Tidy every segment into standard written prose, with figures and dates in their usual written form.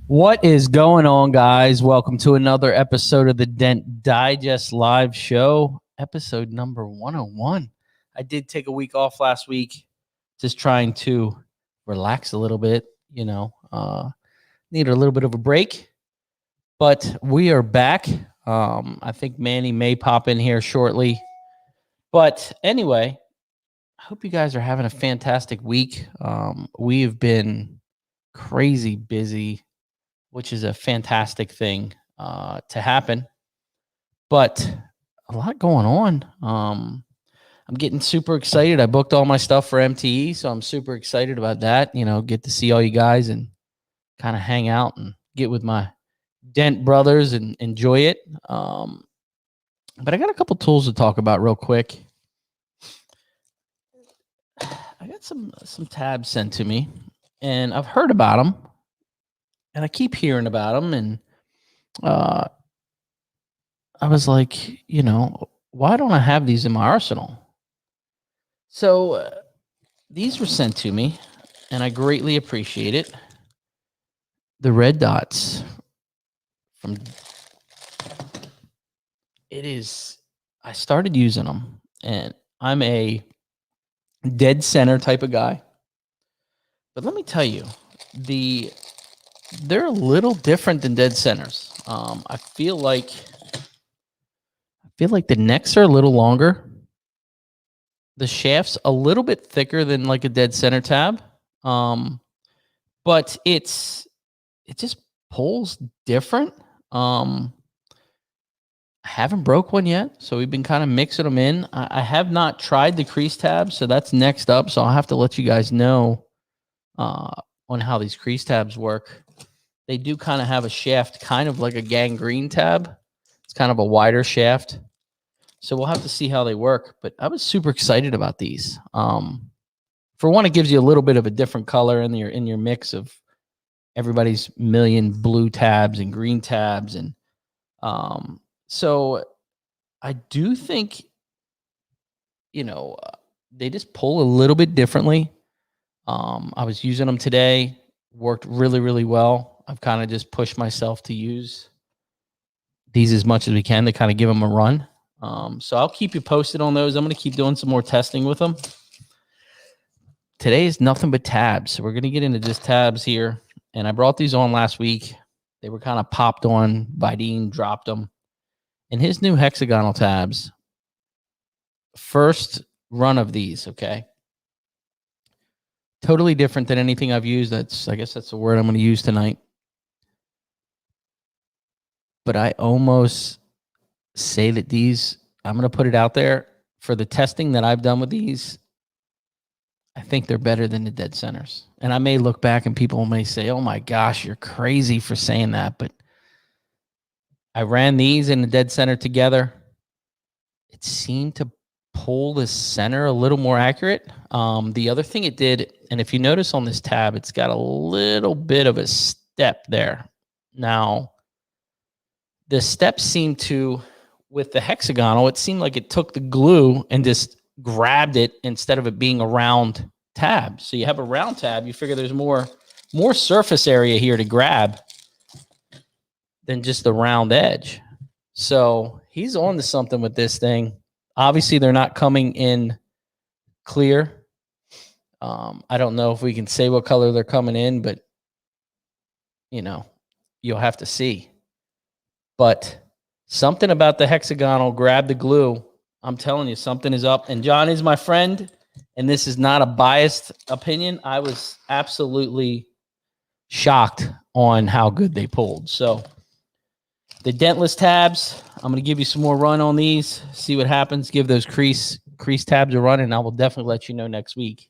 What is going on, guys? Welcome to another episode of the Dent Digest Live Show, episode number 101. I did take a week off last week, just trying to relax a little bit, need a little bit of a break, but we are back. I think Manny may pop in here shortly, but anyway, I hope you guys are having a fantastic week. We have been crazy busy, which is a fantastic thing to happen, but a lot going on. I'm getting super excited. I booked all my stuff for MTE, so I'm super excited about that. Get to see all you guys and kind of hang out and get with my Dent brothers and enjoy it. But I got a couple tools to talk about real quick. I got some tabs sent to me, and I've heard about them. And I keep hearing about them, and I was like, why don't I have these in my arsenal? So these were sent to me, and I greatly appreciate it. The red dots I started using them, and I'm a dead center type of guy. But let me tell you, they're a little different than dead centers. I feel like the necks are a little longer. The shaft's a little bit thicker than like a dead center tab. But it just pulls different. I haven't broke one yet, so we've been kind of mixing them in. I have not tried the crease tabs, so that's next up. So I'll have to let you guys know on how these crease tabs work. They do kind of have a shaft, kind of like a gangrene tab. It's kind of a wider shaft. So we'll have to see how they work. But I was super excited about these. For one, it gives you a little bit of a different color in your mix of everybody's million blue tabs and green tabs. And so I do think, they just pull a little bit differently. I was using them today. Worked really, really well. I've kind of just pushed myself to use these as much as we can to kind of give them a run. So I'll keep you posted on those. I'm going to keep doing some more testing with them. Today is nothing but tabs. So we're going to get into just tabs here. And I brought these on last week. They were kind of popped on. Bideen dropped them. And his new hexagonal tabs, first run of these, okay? Totally different than anything I've used. I guess that's the word I'm going to use tonight. But I almost say that these, I'm going to put it out there, for the testing that I've done with these, I think they're better than the dead centers. And I may look back and people may say, oh my gosh, you're crazy for saying that. But I ran these in the dead center together. It seemed to pull the center a little more accurate. The other thing it did, and if you notice on this tab, it's got a little bit of a step there. Now, the steps seem to, with the hexagonal, it seemed like it took the glue and just grabbed it instead of it being a round tab. So you have a round tab, you figure there's more surface area here to grab than just the round edge. So he's on to something with this thing. Obviously, they're not coming in clear. I don't know if we can say what color they're coming in, but, you'll have to see. But something about the hexagonal, grab the glue. I'm telling you, something is up. And John is my friend, and this is not a biased opinion. I was absolutely shocked on how good they pulled. So the dentless tabs, I'm going to give you some more run on these, see what happens. Give those crease tabs a run, and I will definitely let you know next week.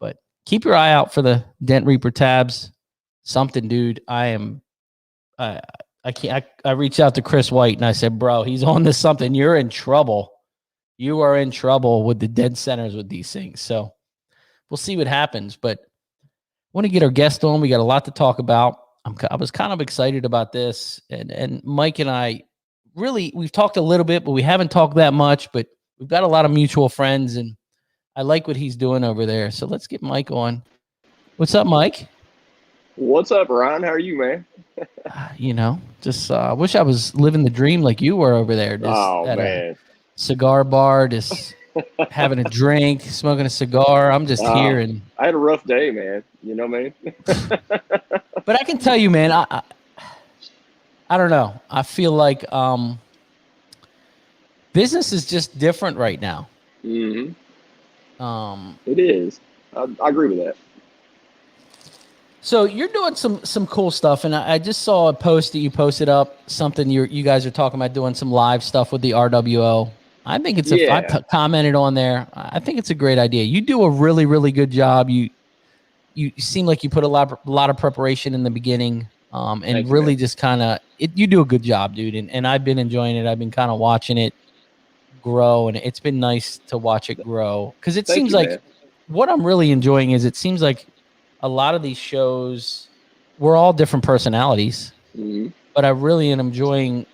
But keep your eye out for the Dent Reaper tabs. Something, dude. I reached out to Chris White and I said, bro, he's on to something. You're in trouble. You are in trouble with the dead centers with these things. So we'll see what happens. But I want to get our guest on. We got a lot to talk about. I was kind of excited about this. And Mike and I really, we've talked a little bit, but we haven't talked that much. But we've got a lot of mutual friends, and I like what he's doing over there. So let's get Mike on. What's up, Mike? What's up, Ryan? How are you, man? Just wish I was living the dream like you were over there, just Oh at a man. cigar bar, just having a drink, smoking a cigar. I'm just here, and I had a rough day, man. You know what I mean? but I can tell you, man, I don't know. I feel like business is just different right now. hmm Um, It is. I agree with that. so you're doing some cool stuff, and I just saw a post that you posted up. Something you guys are talking about doing some live stuff with the RWO. I think I Yeah. commented on there. I think it's a great idea. You do a really, really good job. You seem like you put a lot of preparation in the beginning, and Thank you, man. really just kind of you do a good job, dude. And I've been enjoying it. I've been kind of watching it grow, and it's been nice to watch it grow, because it Thank seems you, like man. what I'm really enjoying is it seems like a lot of these shows, we're all different personalities, hmm but I really am enjoying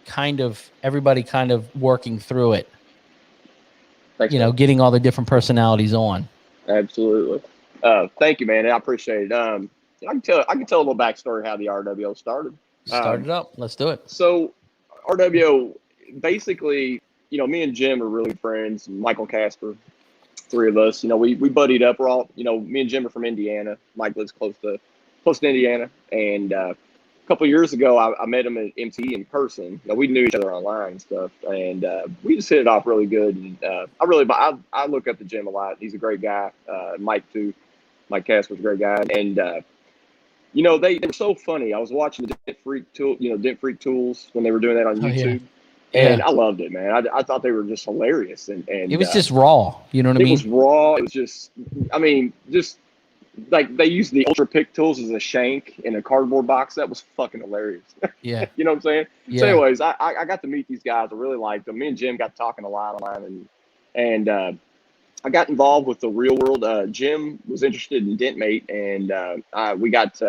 kind of everybody kind of working through it, Thanks, man. getting all the different personalities on. Absolutely. Thank you, man. I appreciate it. I can tell a little backstory how the RWO started. Start Um, it up. Let's do it. so RWO, basically, me and Jim are really friends. Michael Casper, three of us. We buddied up. We're all, me and Jim are from Indiana. Mike lives close to Indiana. And a couple of years ago, I met him at MTE in person. We knew each other online and stuff, and we just hit it off really good. And I look up to Jim a lot. He's a great guy. Mike too. Mike Casper's a great guy. And they were so funny. I was watching the Dent Freak Tools when they were doing that on Oh yeah, YouTube, and yeah. I loved it, man. I thought they were just hilarious, and It was just raw. You know what I it was mean? raw. It was just, I mean, just like they used the Ultra Pick tools as a shank in a cardboard box. That was fucking hilarious. Yeah, You know what I'm saying? So, yeah. anyways, I got to meet these guys. I really liked them. Me and Jim got talking a lot online, and I got involved with the real world. Jim was interested in DentMate, and we got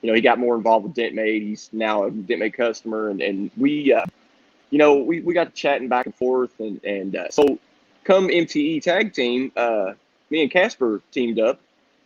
he got more involved with DentMate. He's now a DentMate customer, and we got to chatting back and forth, and so come MTE tag team, me and Casper teamed up,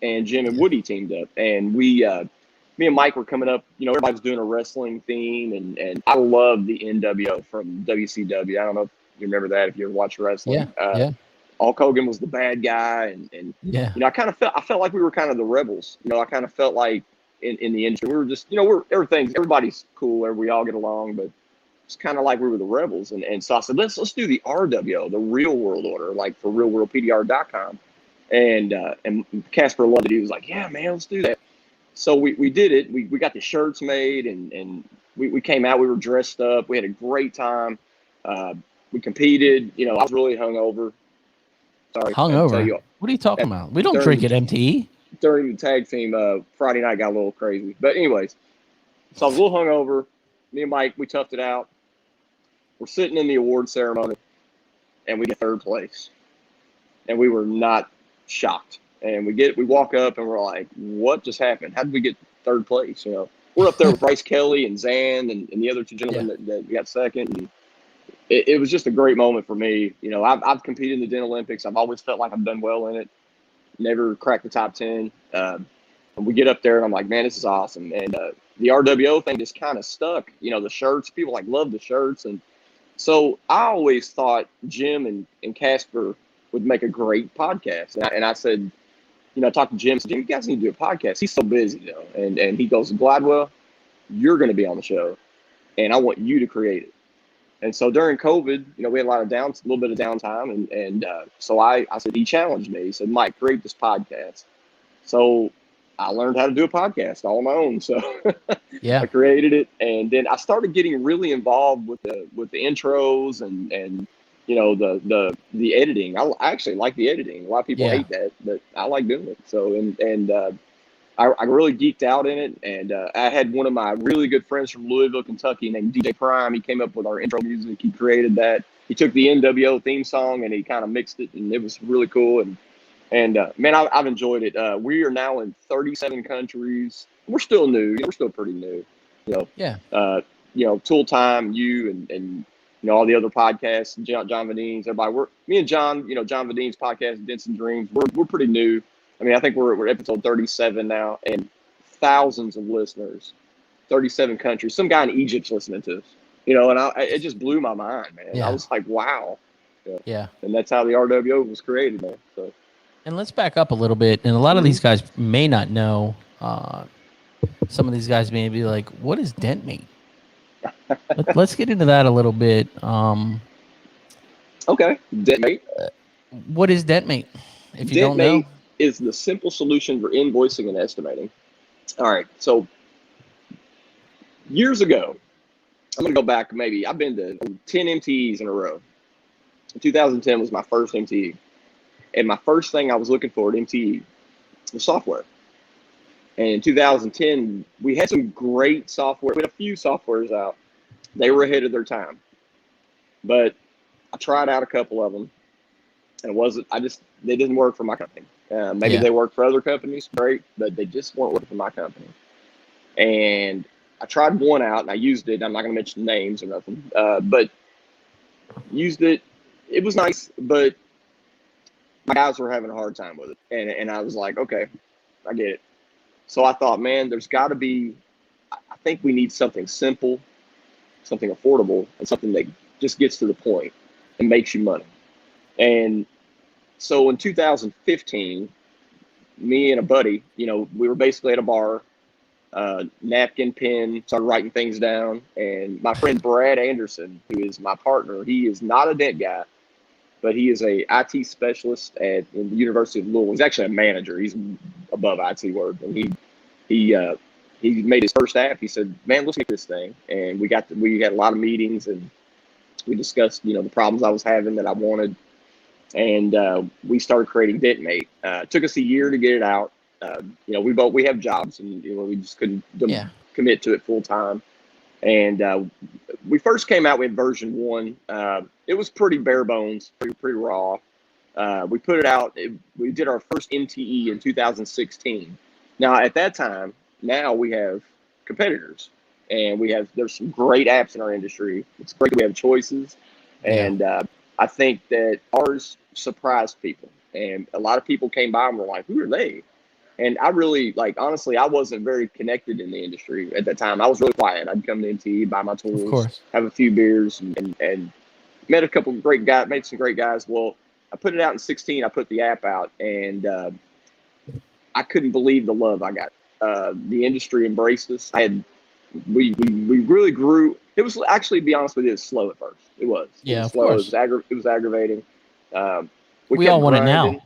and Jim and Yeah. Woody teamed up, and me and Mike were coming up. Everybody was doing a wrestling theme, and I love the NWO from WCW. I don't know if you remember that, if you ever watched Yeah, wrestling. yeah, Hulk Hogan was the bad guy, and yeah, I felt like we were kind of the rebels. I kind of felt like in the industry we were just everybody's cool, we all get along, but it's kind of like we were the rebels. And so I said, let's do the RWO, the real world order, like for realworldpdr.com. And Casper loved it. He was like, yeah, man, let's do that. So we did it. We got the shirts made, and we came out. We were dressed up. We had a great time. Uh, we competed. I was really hungover. Sorry, I had to tell hungover. you What are you talking that about? We don't during drink the at MTE. during the tag team Friday night got a little crazy. But anyways, so I was a little hungover. Me and Mike, we toughed it out. We're sitting in the award ceremony, and we get third place, and we were not shocked. And we walk up, and we're like, "What just happened? How did we get third place?" We're up there with Bryce Kelly and Zan and the other two Yeah, gentlemen that got second. And it was just a great moment for me. I've competed in the Dent Olympics. I've always felt like I've done well in it. Never cracked the top 10. And we get up there, and I'm like, man, this is awesome. And the RWO thing just kind of stuck. The shirts, people love the shirts. And so I always thought Jim and Casper would make a great podcast. And I said, I talked to Jim, said, Jim, you guys need to do a podcast. He's so busy, though. And he goes, Gladwell, you're going to be on the show, and I want you to create it. And so during COVID, we had a little bit of downtime. And so I said, he challenged me. He said, Mike, create this podcast. So I learned how to do a podcast all on my own. So yeah, I created it, and then I started getting really involved with the intros and the editing. I actually like the editing. A lot of people yeah. hate that, but I like doing it. So I really geeked out in it, and I had one of my really good friends from Louisville, Kentucky, named DJ Prime. He came up with our intro music. He created that. He took the NWO theme song and he kind of mixed it, and it was really cool. And man, I've enjoyed it. We are now in 37 countries. We're still new. We're still pretty new. You know, Yeah. Tool Time, you and all the other podcasts, John Vadine's, everybody. Me and John, John Vadine's podcast, Dents and Dreams. We're pretty new. I mean, I think we're episode 37 now, and thousands of listeners, 37 countries. Some guy in Egypt's listening to us, you know, and it just blew my mind, man. Yeah. I was like, wow. Yeah. And that's how the RWO was created, man. So. And let's back up a little bit. And a lot of these guys may not know. Some of these guys may be like, "What is dent mate?" Let's get into that a little bit. Okay, Dent Mate. What is dent mate? If you Dent don't know, Mate is the simple solution for invoicing and estimating. All right, so years ago, I'm gonna go back. Maybe I've been to 10 MTEs in a row. 2010 was my first MTE, and my first thing I was looking for at MTE was software. And in 2010, we had some great software. We had a few softwares out. They were ahead of their time, but I tried out a couple of them, and they didn't work for my company. Maybe they worked for other companies, great, but they just weren't working for my company. And I tried one out, and I used it. I'm not going to mention names or nothing, but used it. It was nice, but my guys were having a hard time with it. And I was like, okay, I get it. So I thought, man, there's got to be, I think we need something simple, something affordable, and something that just gets to the point and makes you money. And so in 2015, me and a buddy, you know, we were basically at a bar, napkin, pen, started writing things down. And my friend Brad Anderson, who is my partner, he is not a dent guy, but he is a IT specialist in the University of Louisville. He's actually a manager. He's above IT work. And he made his first app. He said, man, let's get this thing. And we had a lot of meetings, and we discussed, you know, the problems I was having that I wanted. And we started creating Dent Mate. It took us a year to get it out. You know, we have jobs, and you know, we just couldn't commit to it full time. And we first came out with version 1. It was pretty bare bones, pretty raw. We put it out. We did our first MTE in 2016. Now at that time, now we have competitors, and there's some great apps in our industry. It's great we have choices, and I think that ours surprised people, and a lot of people came by and were like, "Who are they?" And I really, honestly, I wasn't very connected in the industry at that time. I was really quiet. I'd come to MTE, buy my tools, have a few beers, and met a couple of great guys, made some great guys. Well, I put it out in 16. I put the app out, and I couldn't believe the love I got. The industry embraced us. We really grew. It was actually, to be honest with you, it was slow at first. It was. Yeah, it was of slow. course. It was aggravating. We all want it now.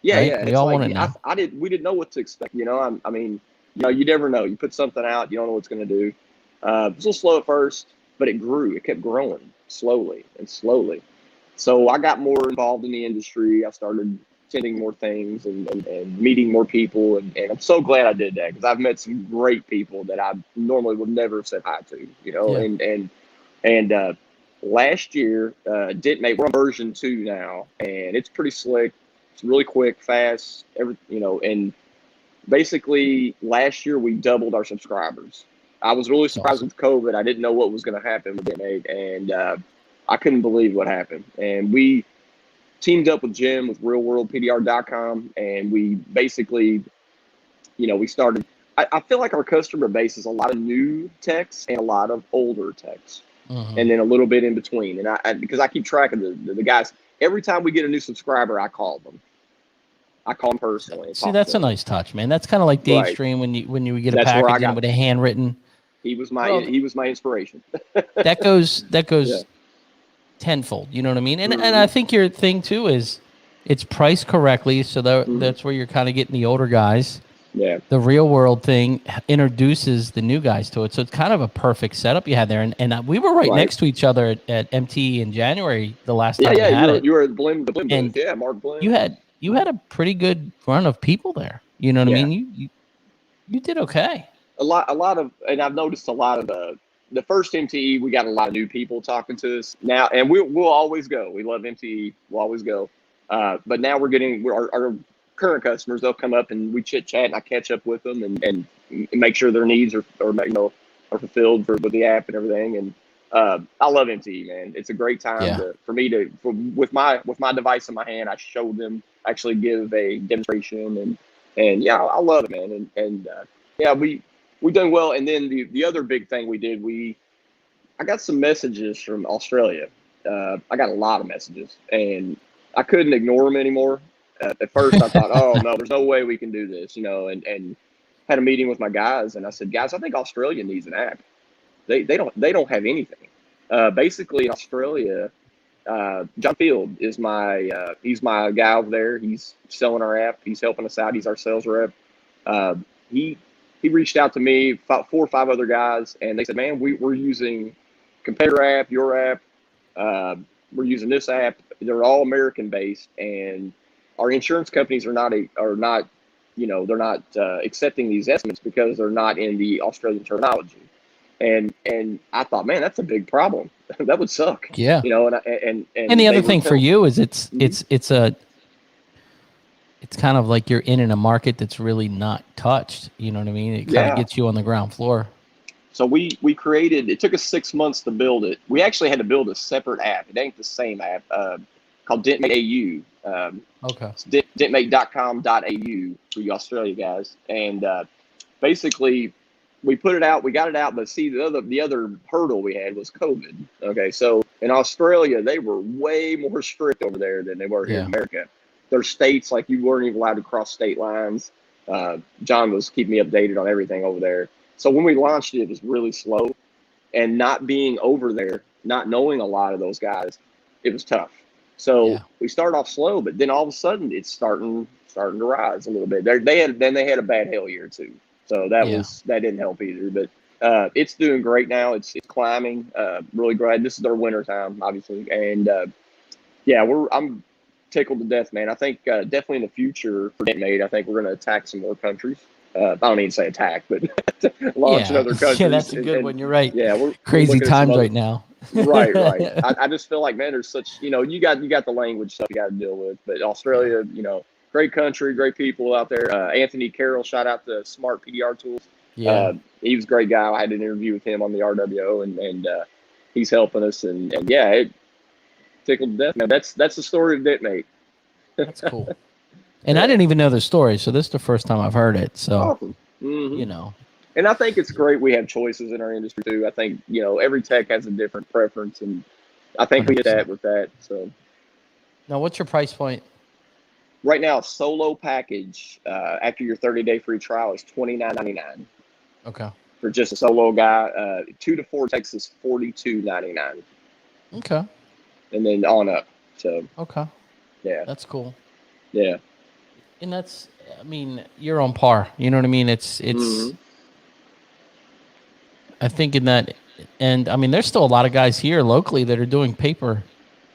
Yeah, right? yeah. We all want it now. We didn't know what to expect. You know, I mean, you know, you never know. You put something out, you don't know what it's going to do. It was a little slow at first, but it grew. It kept growing slowly and slowly. So I got more involved in the industry. I started attending more things and meeting more people. And I'm so glad I did that, because I've met some great people that I normally would never have said hi to, you know, and last year, Dent Mate, we're on version 2 now, and it's pretty slick. It's really quick, fast, and basically last year we doubled our subscribers. I was really surprised with COVID. I didn't know what was going to happen with Dent Mate, and I couldn't believe what happened. And we teamed up with Jim with realworldpdr.com, and we basically, we started. I feel like our customer base is a lot of new techs and a lot of older techs, and then a little bit in between. And I because I keep track of the guys. Every time we get a new subscriber, I call them. I call them personally. See, that's a nice touch, man. That's kind of like Dave Stream when you get a package in with a handwritten. He was my inspiration. that goes tenfold. You know what I mean? And I think your thing too is it's priced correctly, so that's where you're kind of getting the older guys. Yeah. The real world thing introduces the new guys to it, so it's kind of a perfect setup you had there. And we were right next to each other at MT in January the last time we had it. You were at the Glen booth. Yeah, Mark Glen. You had a pretty good run of people there. You know what I mean? You did okay. A lot of, and I've noticed a lot of the first MTE, we got a lot of new people talking to us now, and we'll always go. We love MTE. We'll always go. But now we're getting our current customers. They'll come up and we chit chat, and I catch up with them and make sure their needs are fulfilled with the app and everything. And I love MTE, man. It's a great time for me with my device in my hand. I show them, actually give a demonstration, and yeah, I love it, man. And yeah, we done well. And then the other big thing we did, I got some messages from Australia. I got a lot of messages, and I couldn't ignore them anymore. At first, I thought, oh no, there's no way we can do this, and had a meeting with my guys, and I said, guys, I think Australia needs an app. They don't have anything. Basically, in Australia, John Field is he's my guy over there. He's selling our app. He's helping us out. He's our sales rep. He reached out to me, 4 or 5 other guys, and they said, man, we're using competitor app, your app. We're using this app. They're all American based, and our insurance companies are not they're not accepting these estimates because they're not in the Australian terminology. And I thought, man, that's a big problem. That would suck. Yeah. And the other thing for you is it's kind of like you're in a market that's really not touched. You know what I mean? It kind of gets you on the ground floor. So we created, it took us 6 months to build it. We actually had to build a separate app. It ain't the same app, called DentMate AU. Okay. It's dentmate.com.au for you Australia guys. And basically we put it out, we got it out, but see the other hurdle we had was COVID. Okay. So in Australia, they were way more strict over there than they were here in America. There's states like you weren't even allowed to cross state lines. John was keeping me updated on everything over there. So when we launched it, it was really slow, and not being over there, not knowing a lot of those guys, it was tough. So we started off slow, but then all of a sudden it's starting to rise a little bit. They had a bad hail year too, so that didn't help either. But it's doing great now. It's climbing. Really glad. This is our winter time, obviously, and I'm tickled to death, man. I think definitely in the future for DentMate, I think we're going to attack some more countries. I don't need to say attack, but launch in other countries. Yeah, that's a good one. You're right. Yeah, we're crazy times right now. right. I just feel like, man, there's such, you got the language stuff you got to deal with. But Australia, great country, great people out there. Anthony Carroll, shout out to Smart PDR Tools. Yeah, he was a great guy. I had an interview with him on the RWO, and he's helping us. And it tickled to death, man. That's the story of DentMate. That's cool. And I didn't even know the story, so this is the first time I've heard it. So, awesome. And I think it's great we have choices in our industry too. I think, every tech has a different preference, and I think 100%. We get that with that. So now what's your price point? Right now, solo package, after your 30-day free trial is $29.99. Okay. For just a solo guy, 2 to 4 texts is $42.99. Okay. And then on up. So okay. Yeah. That's cool. Yeah. And that's, you're on par. You know what I mean? It's. I think in that, and there's still a lot of guys here locally that are doing paper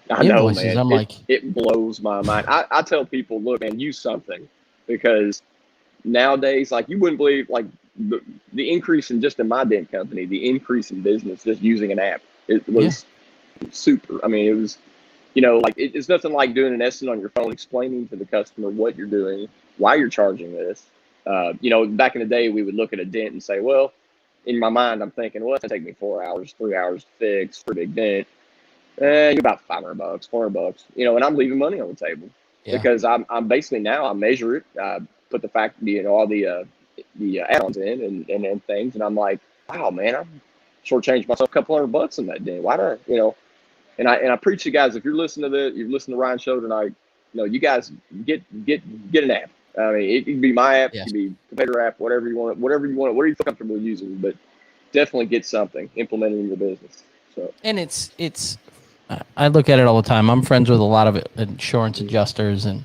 invoices. Man. I'm like, it blows my mind. I tell people, look, man, use something, because nowadays, like, you wouldn't believe, like, the increase in just in my dent company, the increase in business just using an app. It was super. It was. It's nothing like doing an estimate on your phone, explaining to the customer what you're doing, why you're charging this. Back in the day, we would look at a dent and say, well, in my mind, I'm thinking, well, it's going to take me 4 hours, 3 hours to fix for a big dent. You're about $500, $400, and I'm leaving money on the table because I'm basically now I measure it, put the fact, all the add-ons in and things. And I'm like, wow, man, I'm shortchanged myself a couple $100 in that dent. Why do I, And I preach to guys, if you're listening to you're listening to Ryan Show tonight, you guys get an app. It can be my app, it can be competitor app, whatever you want, whatever you feel comfortable using, but definitely get something implemented in your business. So, and it's I look at it all the time. I'm friends with a lot of insurance adjusters, and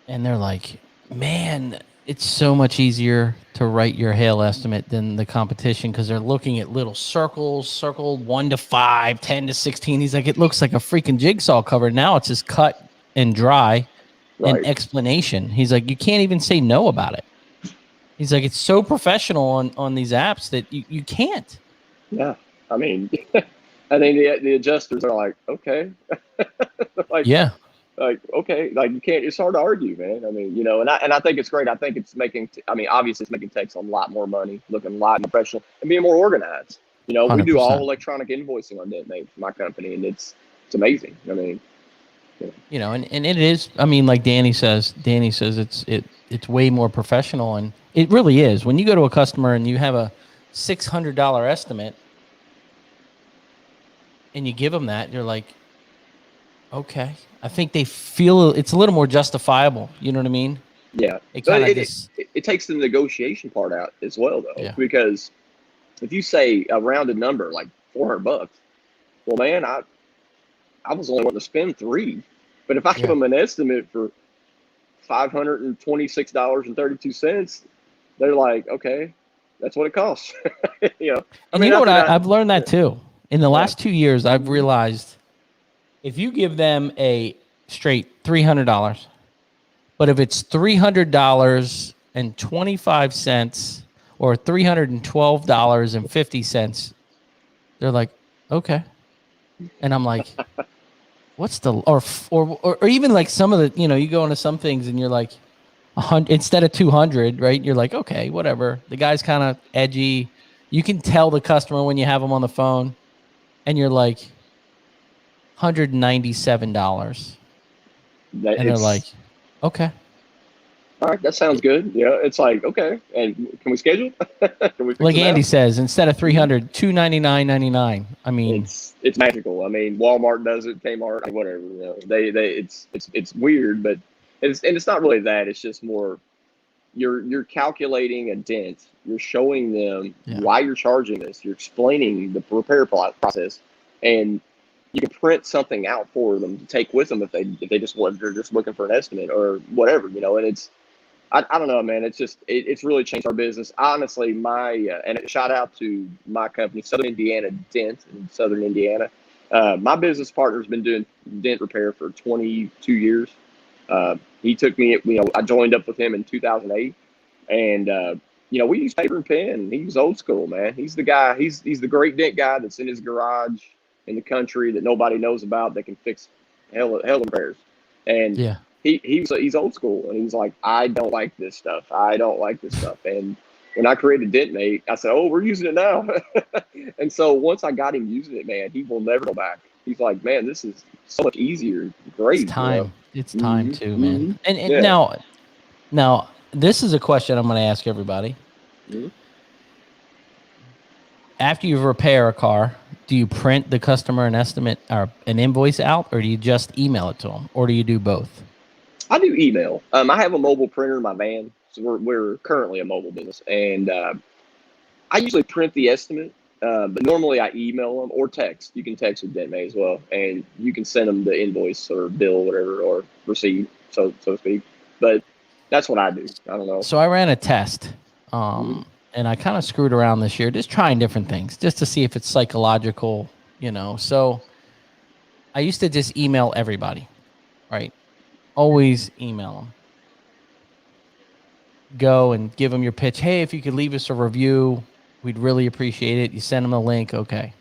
they're like, man, it's so much easier to write your hail estimate than the competition, because they're looking at little circles, circled 1 to 5, 10 to 16. He's like, it looks like a freaking jigsaw cover. Now it's just cut and dry and explanation. He's like, you can't even say no about it. He's like, it's so professional on these apps that you can't. Yeah. I think the adjusters are like, okay. Like, okay, like, you can't, it's hard to argue, man. And I think it's great. I think it's making, obviously it's making techs a lot more money, looking a lot more professional and being more organized. We do 100%. all electronic invoicing on DentMate for my company, and it's amazing. And it is, like Danny says it's way more professional. And It really is. When you go to a customer and you have a $600 estimate and you give them that, you're like, okay. I think they feel it's a little more justifiable. You know what I mean? Yeah, It but kind of it takes the negotiation part out as well, though, yeah. because if you say a rounded number like $400, well, man, I was only wanting to spend $300, but if I give them an estimate for $526.32, they're like, okay, that's what it costs. You know, And you know what? I've learned that too. In the last 2 years, I've realized if you give them a straight $300, but if it's $300.25 or $312.50, they're like, okay. And I'm like, what's the or even like some of the, you know, you go into some things and you're like 100 instead of 200, right? You're like, okay, whatever. The guy's kind of edgy. You can tell the customer when you have them on the phone, and you're like $197, and they're like, okay. All right, that sounds good. Yeah, it's like, okay, and can we schedule? Can we fix Like it Andy now? says, instead of 300, $299.99. I mean, it's magical. I mean, Walmart does it, Kmart, whatever. You know, they it's weird, but it's not really that. It's just more you're calculating a dent. You're showing them why you're charging this. You're explaining the repair process, and you can print something out for them to take with them if they just want, they're just looking for an estimate or whatever, you know. And it's I don't know, man. It's just it's really changed our business. Honestly, and shout out to my company, Southern Indiana Dent in Southern Indiana. My business partner's been doing dent repair for 22 years. He took me, you know, I joined up with him in 2008, and you know, we use paper and pen. He's old school, man. He's the guy. He's the great dent guy that's in his garage in the country that nobody knows about that can fix hell repairs. And he's old school, and he's like, I don't like this stuff. I don't like this stuff. And when I created DentMate, I said, oh, we're using it now. And so once I got him using it, man, he will never go back. He's like, man, this is so much easier. Great. it's time. You know? It's time too, man. And Yeah. now this is a question I'm going to ask everybody. After you repair a car, do you print the customer an estimate or an invoice out, or do you just email it to them, or do you do both? I do email. I have a mobile printer in my van, so we're currently a mobile business, and I usually print the estimate, but normally I email them or text. You can text with DentMate as well, and you can send them the invoice or bill, whatever, or receipt, so to speak. But that's what I do. I don't know. So I ran a test, and I kind of screwed around this year, just trying different things, just to see if it's psychological, you know. So I used to just email everybody, right? Always email them. Go and give them your pitch. Hey, if you could leave us a review, we'd really appreciate it. You send them a link. Okay.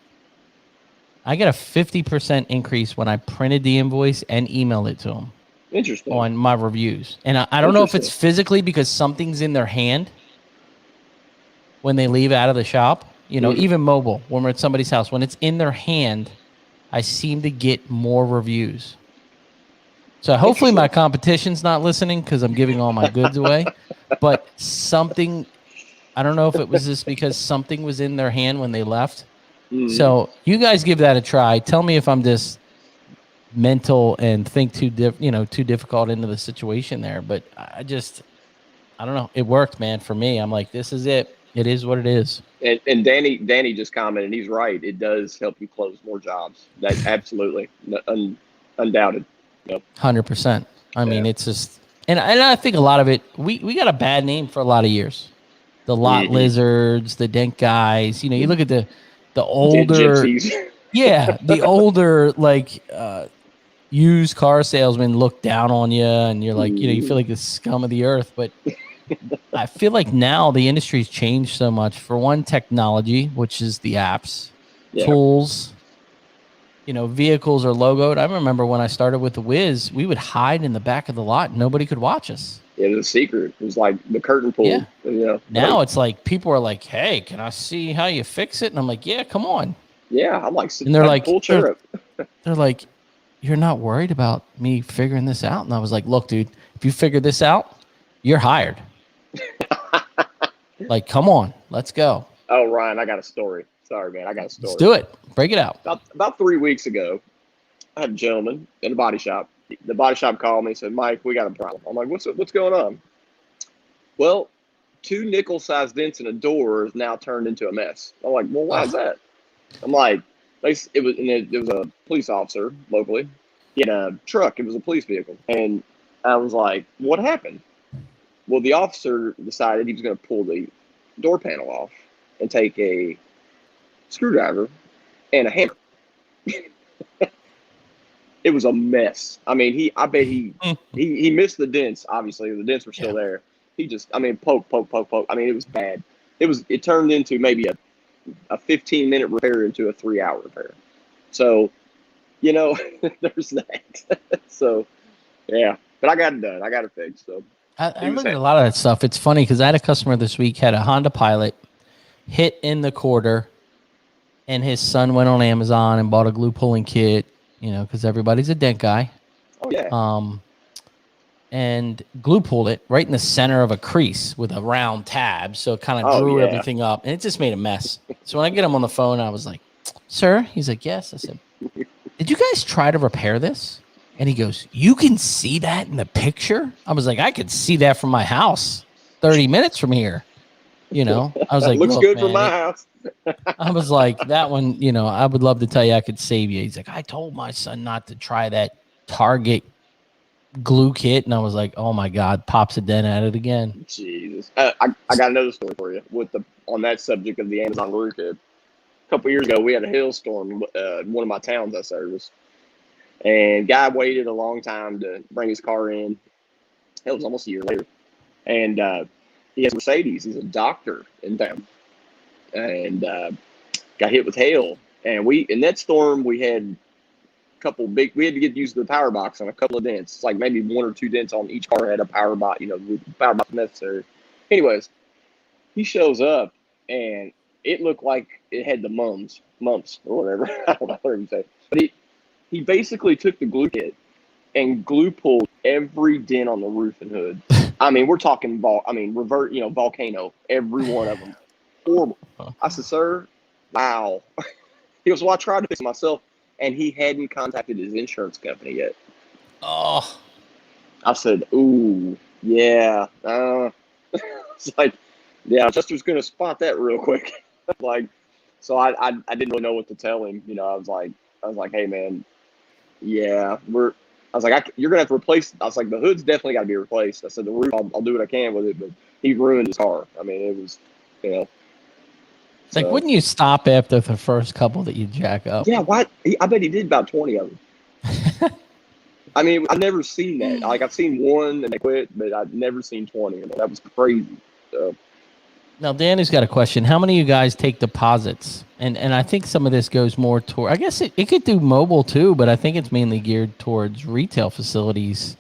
I get a 50% increase when I printed the invoice and emailed it to them. Interesting. On my reviews. And I don't know if it's physically because something's in their hand when they leave out of the shop, you know, even mobile, when we're at somebody's house, when it's in their hand, I seem to get more reviews. So hopefully my competition's not listening because I'm giving all my goods away, but something, I don't know if it was just because something was in their hand when they left. So you guys give that a try. Tell me if I'm just mental and think too difficult into the situation there, but I don't know. It worked, man, for me. I'm like, this is it. It is what it is. And Danny just commented, and he's right. It does help you close more jobs. That's absolutely undoubted. Yep. 100%. I mean, it's just, and I think a lot of it, we got a bad name for a lot of years. The lot lizards, the dent guys. You know, you look at the older, the older like used car salesmen look down on you, and you're like, you know, you feel like the scum of the earth. But I feel like now the industry's changed so much. For one, technology, which is the apps, tools. You know, vehicles are logoed. I remember when I started with the Wiz, we would hide in the back of the lot and nobody could watch us. It was a secret. It was like the curtain pulled. Yeah. You know, now it's like people are like, hey, can I see how you fix it? And I'm like, yeah, come on. Yeah, I'm like, and they're like, full chair up. They're like, you're not worried about me figuring this out? And I was like, look, dude, if you figure this out, you're hired. Like, come on, let's go. Oh, Ryan, I got a story. Sorry, man, I got a story. Let's do it. Break it out. About 3 weeks ago, I had a gentleman in a body shop. The body shop called me and said, "Mike, we got a problem." I'm like, "What's going on?" Well, 2 nickel-sized dents in a door is now turned into a mess. I'm like, "Well, why is that?" I'm like, it was a police officer locally. He had a truck. It was a police vehicle, and I was like, "What happened?" Well, the officer decided he was going to pull the door panel off and take a screwdriver and a hammer. It was a mess. I mean, I bet he missed the dents. Obviously, the dents were still there. He just, I mean, poke. I mean, it was bad. It turned into maybe a 15-minute repair into a 3-hour repair. So, there's that. So, yeah, but I got it done. I got it fixed. So I look at a lot of that stuff. It's funny because I had a customer this week had a Honda Pilot hit in the quarter, and his son went on Amazon and bought a glue pulling kit. Because everybody's a dent guy. Oh yeah. And glue pulled it right in the center of a crease with a round tab, so it kind of drew everything up, and it just made a mess. So when I get him on the phone, I was like, "Sir," he's like, "Yes." I said, "Did you guys try to repair this?" And he goes, "You can see that in the picture?" I was like, "I could see that from my house, 30 minutes from here." I was like, "Looks good man, from my house." I was like, that one, I would love to tell you I could save you. He's like, "I told my son not to try that Target glue kit." And I was like, oh my God, pops a dent at it again. Jesus. I got another story for you on that subject of the Amazon glue kit. A couple years ago, we had a hailstorm in one of my towns I serviced. And guy waited a long time to bring his car in. It was almost a year later. And he has a Mercedes. He's a doctor in town. And got hit with hail. And in that storm, we had we had to get used to the power box on a couple of dents. It's like maybe 1 or 2 dents on each car had a power box, the power box necessary. Anyways, he shows up and it looked like it had the mumps or whatever. I don't know what to say. But he basically took the glue kit and glue pulled every dent on the roof and hood. I mean, we're talking volcano, every one of them. Horrible. I said, "Sir, wow." He goes, "Well, I tried to fix it myself." And he hadn't contacted his insurance company yet. Oh. I said, "Ooh, yeah." It's like, yeah, Chester's going to spot that real quick. So I didn't really know what to tell him. I was like, "Hey, man, yeah, you're going to have to replace." I was like, "The hood's definitely got to be replaced." I said, "The roof, I'll do what I can with it." But he ruined his car. I mean, it was, It's like, wouldn't you stop after the first couple that you jack up? Yeah, what? I bet he did about 20 of them. I mean, I've never seen that. Like, I've seen one and they quit, but I've never seen 20 of them. That was crazy. So. Now, Danny's got a question. How many of you guys take deposits? And I think some of this goes more toward, I guess it could do mobile too, but I think it's mainly geared towards retail facilities.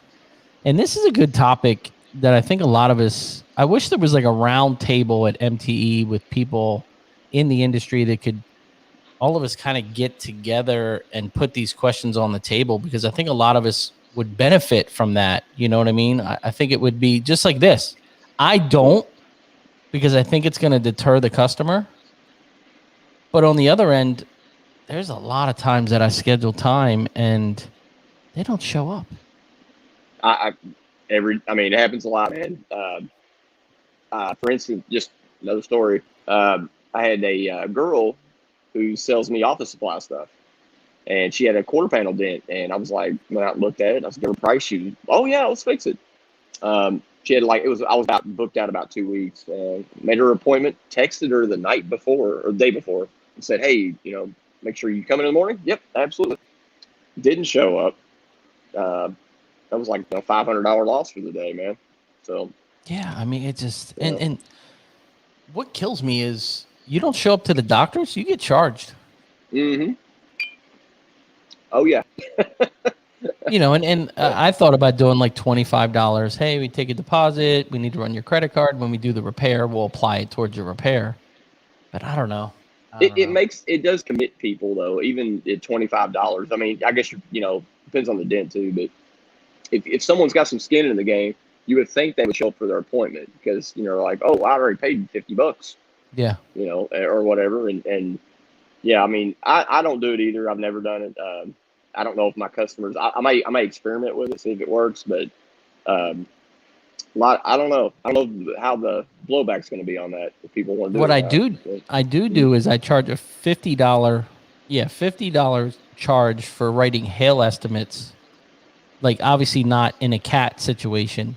And this is a good topic that I think a lot of us, I wish there was like a round table at MTE with people in the industry that could all of us kind of get together and put these questions on the table, because I think a lot of us would benefit from that. You know what I mean? I think it would be just like this. I don't, because I think it's going to deter the customer. But on the other end, there's a lot of times that I schedule time and they don't show up. It happens a lot, man. For instance, just another story. I had a girl who sells me office supply stuff, and she had a quarter panel dent, and I was like, when I looked at it, I was going to price you. "Oh yeah, let's fix it." She had I was booked out about 2 weeks, and made her appointment, texted her the night before or the day before and said, "Hey, make sure you come in the morning." "Yep, absolutely." Didn't show up. That was like a $500 loss for the day, man. So yeah, I mean, it just and what kills me is you don't show up to the doctors, you get charged. Mm-hmm. Oh yeah. I thought about doing like $25. Hey, we take a deposit. We need to run your credit card. When we do the repair, we'll apply it towards your repair. But I don't know. It does commit people though, even at $25. I mean, I guess depends on the dent too. But if someone's got some skin in the game, you would think they would show up for their appointment because, you know, like, oh, I already paid $50, Yeah. you know, or whatever. And yeah, I mean, I don't do it either. I've never done it. I don't know if my customers, I may experiment with it, see if it works, but I don't know. I don't know how the blowback's going to be on that, if people want to do What it or not. I do is I charge a $50 charge for writing hail estimates. Like obviously not in a cat situation,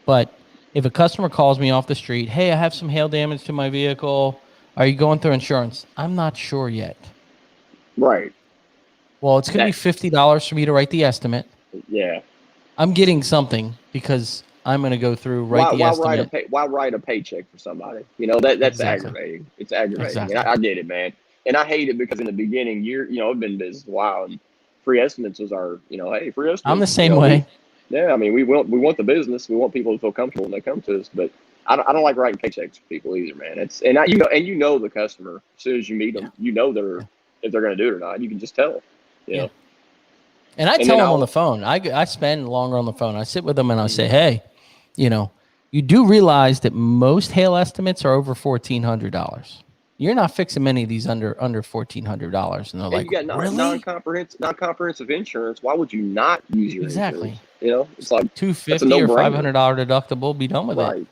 but if a customer calls me off the street, hey, I have some hail damage to my vehicle. Are you going through insurance? I'm not sure yet. Right. Well, it's going to be $50 for me to write the estimate. Yeah. I'm getting something because I'm going to go through, write the estimate. Why write a paycheck for somebody? You know, that's Exactly. aggravating. It's aggravating. Exactly. And I get it, man. And I hate it because in the beginning, you know, I've been in business a while, and free estimates was our, you know, hey, free estimates. I'm the same you know, way. I mean, we want the business. We want people to feel comfortable when they come to us, but I don't like writing paychecks for people either, man. It's you know the customer as soon as you meet them, you know if they're going to do it or not. You can just tell them. You know? And I tell them on the phone. I spend longer on the phone. I sit with them and I say, hey, you know, you do realize that most hail estimates are over $1,400. You're not fixing many of these under $1,400, and they're like, you got really? non-comprehensive insurance. Why would you not use your insurance? You know, it's like $250 or $500 deductible. Be done with it.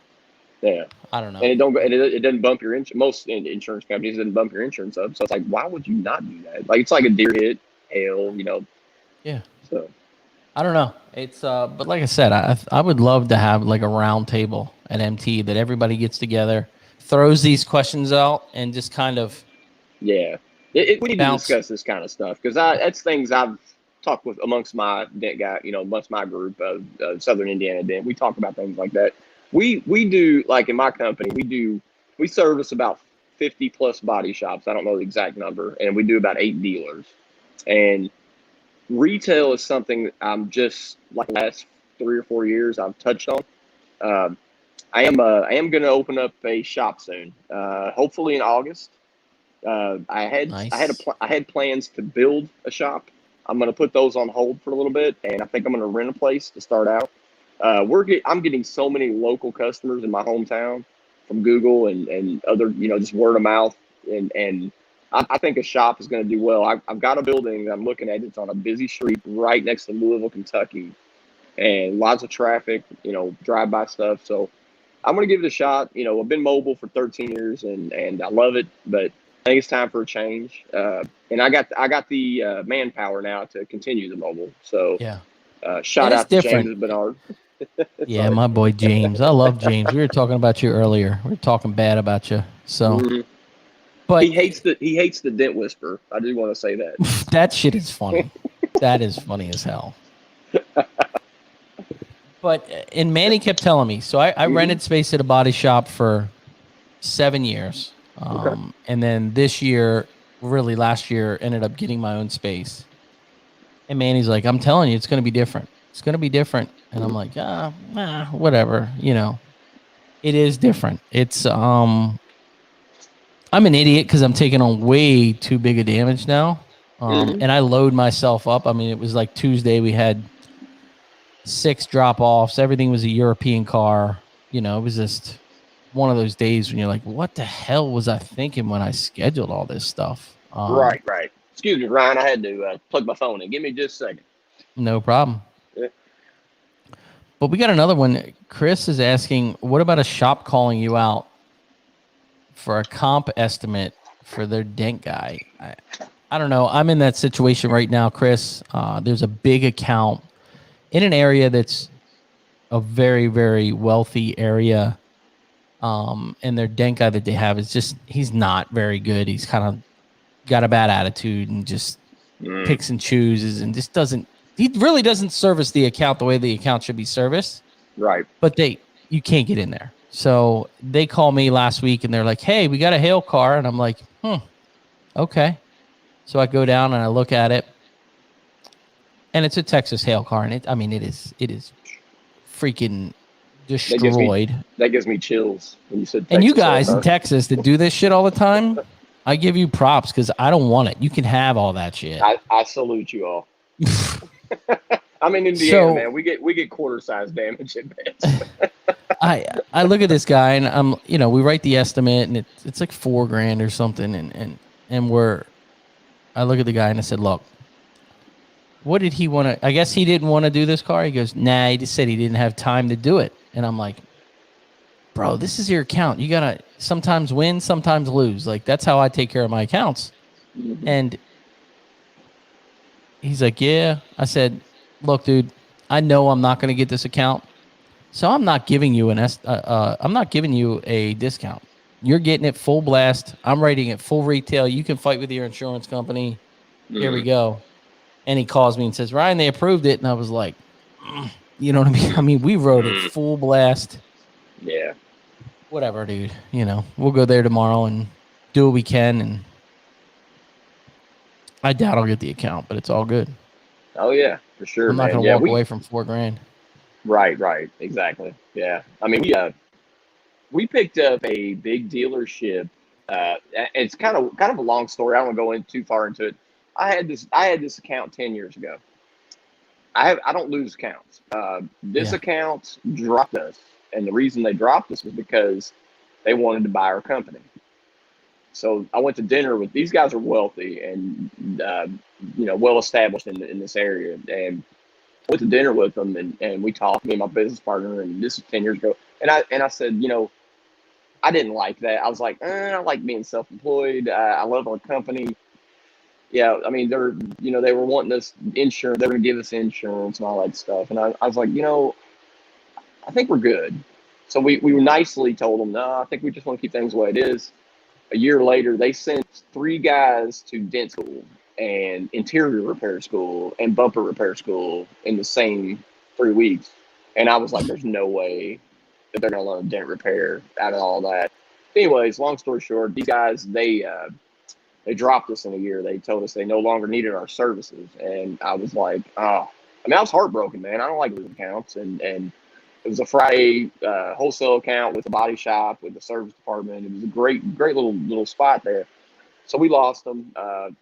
Yeah. I don't know. And it doesn't bump your insurance. Most insurance companies didn't bump your insurance up. So it's like, why would you not do that? Like, it's like a deer hit, hail, you know. Yeah. So I don't know. It's but like I said, I would love to have like a round table at MT that everybody gets together, throws these questions out, and just kind of we need to discuss this kind of stuff because that's things I've talked with amongst my dent guy, you know, amongst my group of Southern Indiana Dent. We talk about things like that. We do, like in my company, we service about 50 plus body shops. I don't know the exact number, and we do about 8 dealers. And retail is something I'm just like the last 3 or 4 years I've touched on. I am going to open up a shop soon, hopefully in August. I had plans to build a shop. I'm going to put those on hold for a little bit, and I think I'm going to rent a place to start out. I'm getting so many local customers in my hometown from Google and other, you know, just word of mouth, and I think a shop is going to do well. I've got a building that I'm looking at. It's on a busy street right next to Louisville, Kentucky, and lots of traffic, you know, drive-by stuff. So I'm going to give it a shot. You know, I've been mobile for 13 years and I love it, but I think it's time for a change. And I got the manpower now to continue the mobile. So shout out to James Bernard. Yeah, my boy James. I love James. We were talking about you earlier. We were talking bad about you. So but he hates the dent whisper. I do want to say that. That shit is funny. That is funny as hell. But and Manny kept telling me. So I rented space at a body shop for 7 years. And then this year, really last year, ended up getting my own space. And Manny's like, I'm telling you, it's going to be different. It's going to be different. And I'm like, whatever, you know, it is different. It's, I'm an idiot because I'm taking on way too big a damage now. And I load myself up. I mean, it was like Tuesday, we had 6 drop-offs. Everything was a European car. You know, it was just one of those days when you're like, what the hell was I thinking when I scheduled all this stuff? Right. Excuse me, Ryan. I had to plug my phone in. Give me just a second. No problem. But we got another one. Chris is asking, what about a shop calling you out for a comp estimate for their dent guy? I don't know. I'm in that situation right now, Chris. There's a big account in an area that's a very, very wealthy area. And their dent guy that they have is just, he's not very good. He's kind of got a bad attitude and just picks and chooses and just he really doesn't service the account the way the account should be serviced. Right. But you can't get in there. So they call me last week and they're like, hey, we got a hail car. And I'm like, okay. So I go down and I look at it and it's a Texas hail car. And it is freaking destroyed. That gives me chills when you said Texas. And you guys in Texas that do this shit all the time, I give you props because I don't want it. You can have all that shit. I salute you all. I'm in Indiana, So man. We get quarter size damage at best. I look at this guy and we write the estimate and it's like $4,000 or something. And I look at the guy and I said, look, what did he want to, I guess he didn't want to do this car. He goes, nah, he just said he didn't have time to do it. And I'm like, bro, this is your account. You got to sometimes win, sometimes lose. Like, that's how I take care of my accounts. Mm-hmm. And he's like, yeah. I said, look, dude, I know I'm not going to get this account. So I'm not giving you I'm not giving you a discount. You're getting it full blast. I'm rating it full retail. You can fight with your insurance company. Here we Mm-hmm. go. And he calls me and says, Ryan, they approved it. And I was like, you know what I mean? I mean, we wrote it full blast. Yeah. Whatever, dude. We'll go there tomorrow and do what we can. And I doubt I'll get the account, but it's all good. Oh yeah, for sure, I'm not man. going to Yeah, walk away from $4,000. right, exactly. Yeah, I mean, we picked up a big dealership. It's kind of a long story. I don't want to go in too far into it. I had this account 10 years ago. I don't lose accounts. This Yeah. account dropped us, and the reason they dropped us was because they wanted to buy our company. So I went to dinner with these guys are wealthy and well established in this area, and I went to dinner with them and we talked, me and my business partner, and this was 10 years ago. And I said, I didn't like that. I was like, I like being self-employed. I love our company. Yeah, I mean, they were wanting us insurance. They were going to give us insurance and all that stuff. And I was like, I think we're good. So we nicely told them, no, I think we just want to keep things the way it is. A year later, they sent 3 guys to dent school and interior repair school and bumper repair school in the same 3 weeks. And I was like, there's no way that they're going to learn dent repair out of all that. Anyways, long story short, these guys, they dropped us in a year. They told us they no longer needed our services. And I was like, oh, I mean, I was heartbroken, man. I don't like losing accounts. And it was a Friday wholesale account with a body shop, with the service department. It was a great little spot there. So we lost them.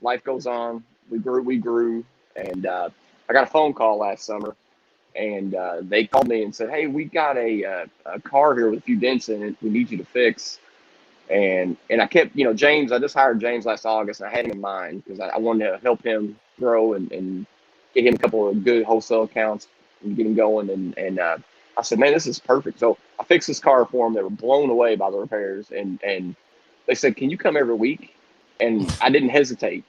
Life goes on. We grew. And I got a phone call last summer, and they called me and said, hey, we got a car here with a few dents in it. We need you to fix. And I kept, James, I just hired James last August, and I had him in mind because I wanted to help him grow and get him a couple of good wholesale accounts and get him going. And I said, man, this is perfect. So I fixed this car for them. They were blown away by the repairs. And they said, can you come every week? And I didn't hesitate,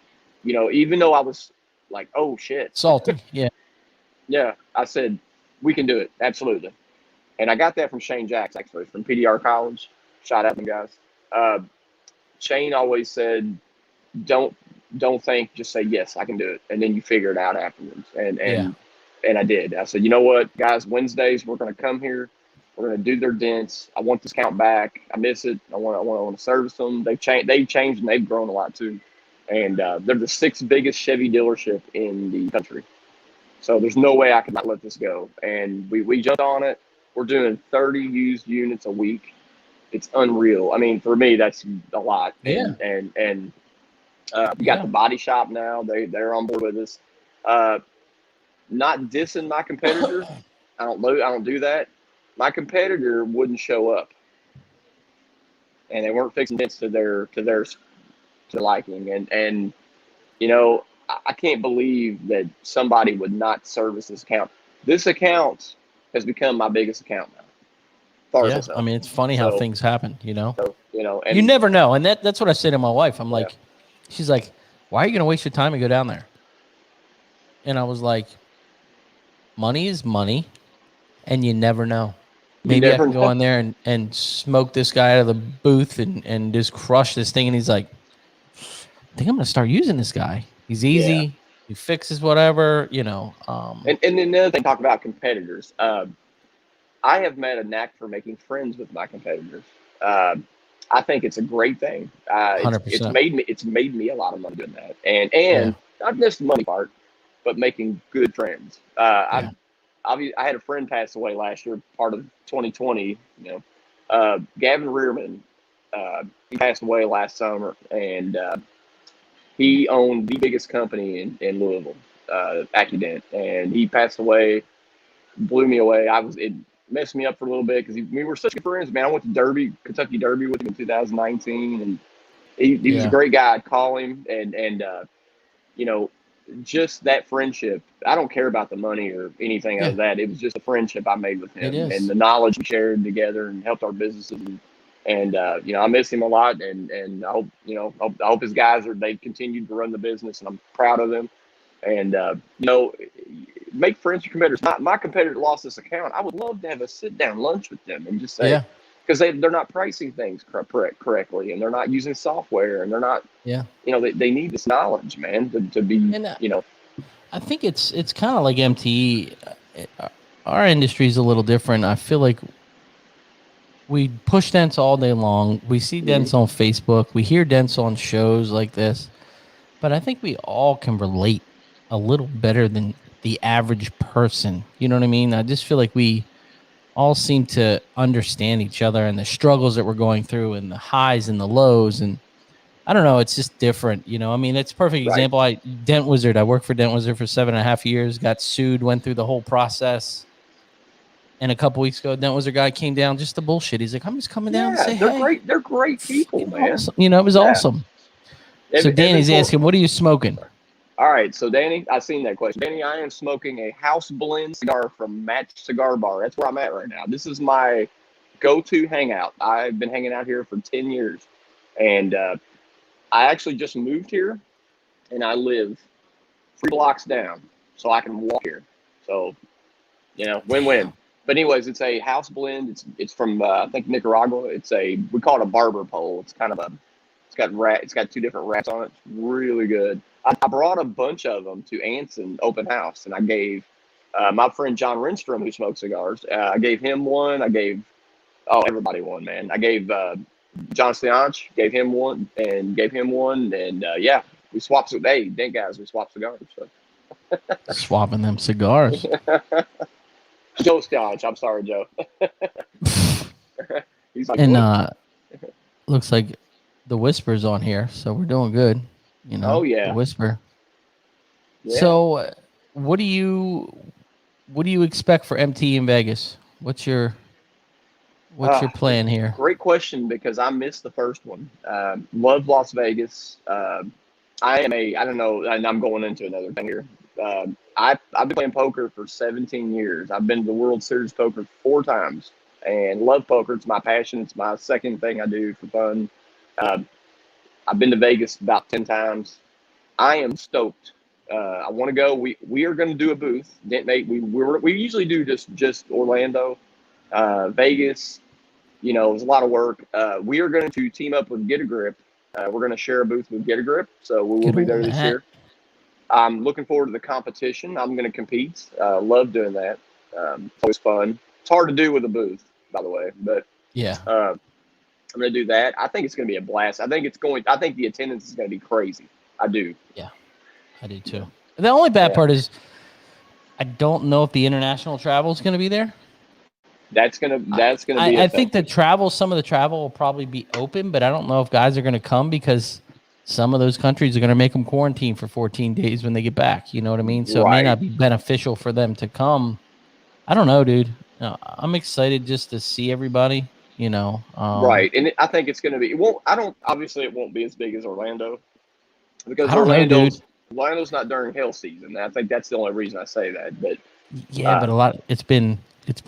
even though I was like, oh, shit. Salty. Yeah. Yeah. I said, we can do it. Absolutely. And I got that from Shane Jacks, actually, from PDR College. Shout out to them guys. Shane always said, don't think, just say, yes, I can do it. And then you figure it out afterwards. Yeah. And I did. I said, you know what, guys, Wednesdays, we're going to come here. We're going to do their dents. I want this count back. I miss it. I want to service them. They've changed and they've grown a lot too. And they're the 6th biggest Chevy dealership in the country. So there's no way I could not let this go. And we jumped on it. We're doing 30 used units a week. It's unreal. I mean, for me, that's a lot. Yeah. And we got the body shop now. They're on board with us. Not dissing my competitor. I don't do that. My competitor wouldn't show up, and they weren't fixing dents to their liking. And I can't believe that somebody would not service this account. This account has become my biggest account now. Yeah. I mean, it's funny how things happen, So, you never know. And that's what I say to my wife. I'm Yeah. like, she's like, why are you going to waste your time and go down there? And I was like, money is money, and you never know. Maybe I can go in there and smoke this guy out of the booth and just crush this thing. And he's like, I think I'm going to start using this guy. He's easy. Yeah. He fixes whatever, And then another thing, talk about competitors. I have met a knack for making friends with my competitors. I think it's a great thing. 100%. It's made me a lot of money doing that, and not just the money part, but making good friends. I had a friend pass away last year, part of 2020. Gavin Rearman, he passed away last summer, and he owned the biggest company in Louisville. AccuDent, and he passed away. Blew me away. It messed me up for a little bit because we were such good friends, man. I went to Kentucky Derby with him in 2019, and he was a Yeah. great guy. I'd call him, and you know, just that friendship. I don't care about the money or anything Yeah. of that. It was just a friendship I made with It him, and is. the knowledge we shared together and helped our businesses. And you know, I miss him a lot, and I hope, you know, I hope his guys they continued to run the business, and I'm proud of them. And you know, make friends with competitors. My competitor lost this account. I would love to have a sit down lunch with them and just say, Yeah. because they're not pricing things correctly, and they're not using software, and they're not, Yeah. you know, they need this knowledge, man, to be, And you know. I think it's kind of like MTE. Our industry is a little different. I feel like we push dents all day long. We see Mhm. dents on Facebook. We hear dents on shows like this. But I think we all can relate a little better than the average person. You know what I mean? I just feel like we all seem to understand each other and the struggles that we're going through and the highs and the lows. And I don't know, it's just different. You know, I mean, it's a perfect Right. example. Dent Wizard, I worked for Dent Wizard for 7.5 years, got sued, went through the whole process. And a couple weeks ago, Dent Wizard guy came down just to bullshit. He's like, I'm just coming down to Yeah, say, they're hey, great. They're great people, fucking man. awesome. You know, it was Yeah. awesome. So Evan Danny's Cole. asking, what are you smoking? All right, so Danny, I seen that question. Danny, I am smoking a house blend cigar from Match Cigar Bar. That's where I'm at right now. This is my go-to hangout. I've been hanging out here for 10 years, and I actually just moved here, and I live 3 blocks down, so I can walk here. So, you know, win-win. Damn. But anyways, it's a house blend. It's from I think Nicaragua. We call it a barber pole. It's got 2 different wraps on it. It's really good. I brought a bunch of them to Anson open house, and I gave my friend John Renstrom, who smokes cigars. I gave him one. I gave everybody one, man. I gave John Stianch, gave him one, and gave him one, and yeah, we swapped. Hey, Dent guys, we swapped cigars. So. Swapping them cigars. Joe Stianch, I'm sorry, Joe. He's like, And what? looks like the Whisper's on here, so we're doing good. You know, Oh the yeah, Whisper. yeah. So, what do you expect for MT in Vegas? What's your plan here? Great question, because I missed the first one. Love Las Vegas. I don't know, and I'm going into another thing here. I've been playing poker for 17 years. I've been to the World Series poker 4 times, and love poker. It's my passion. It's my second thing I do for fun. Uh, I've been to Vegas about 10 times. I am stoked. I want to go. We are going to do a booth. Dent Mate. We usually do just Orlando, Vegas. You know, it was a lot of work. We are going to team up with Get a Grip. We're going to share a booth with Get a Grip, so we will Get be on there this that. year. I'm looking forward to the competition. I'm going to compete. Love doing that. It's always fun. It's hard to do with a booth, by the way, but Yeah, I'm going to do that. I think it's going to be a blast. I think the attendance is going to be crazy. I do. yeah, I do Yeah. too. The only bad Yeah. part is I don't know if the international travel is going to be there. That's gonna be I think affected. some of the travel will probably be open, but I don't know if guys are going to come because some of those countries are going to make them quarantine for 14 days when they get back. You know what I mean? So it may Right. not be beneficial for them to come. I don't know, dude. No, I'm excited just to see everybody. You know, Right. And I think it's going to be. It won't. I don't. Obviously, it won't be as big as Orlando, because I don't know, dude. Orlando's not during hail season. I think that's the only reason I say that. But Yeah, but it's been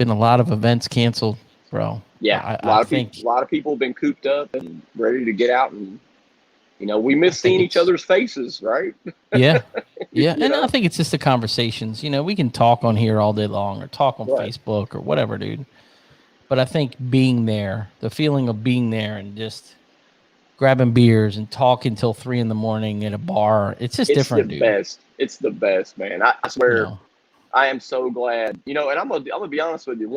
a lot of events canceled, bro. yeah, I think a lot of people have been cooped up and ready to get out, and we I miss think seeing each it's other's faces, right? yeah. Yeah, you and I know. think it's just the conversations. You know, we can talk on here all day long or talk on Right. Facebook or whatever, dude. But I think being there, the feeling of being there and just grabbing beers and talking till 3 a.m. at a bar, it's just It's the different, dude. best. It's the best, man. I You swear. know, I am so glad. And I'm gonna be honest with you.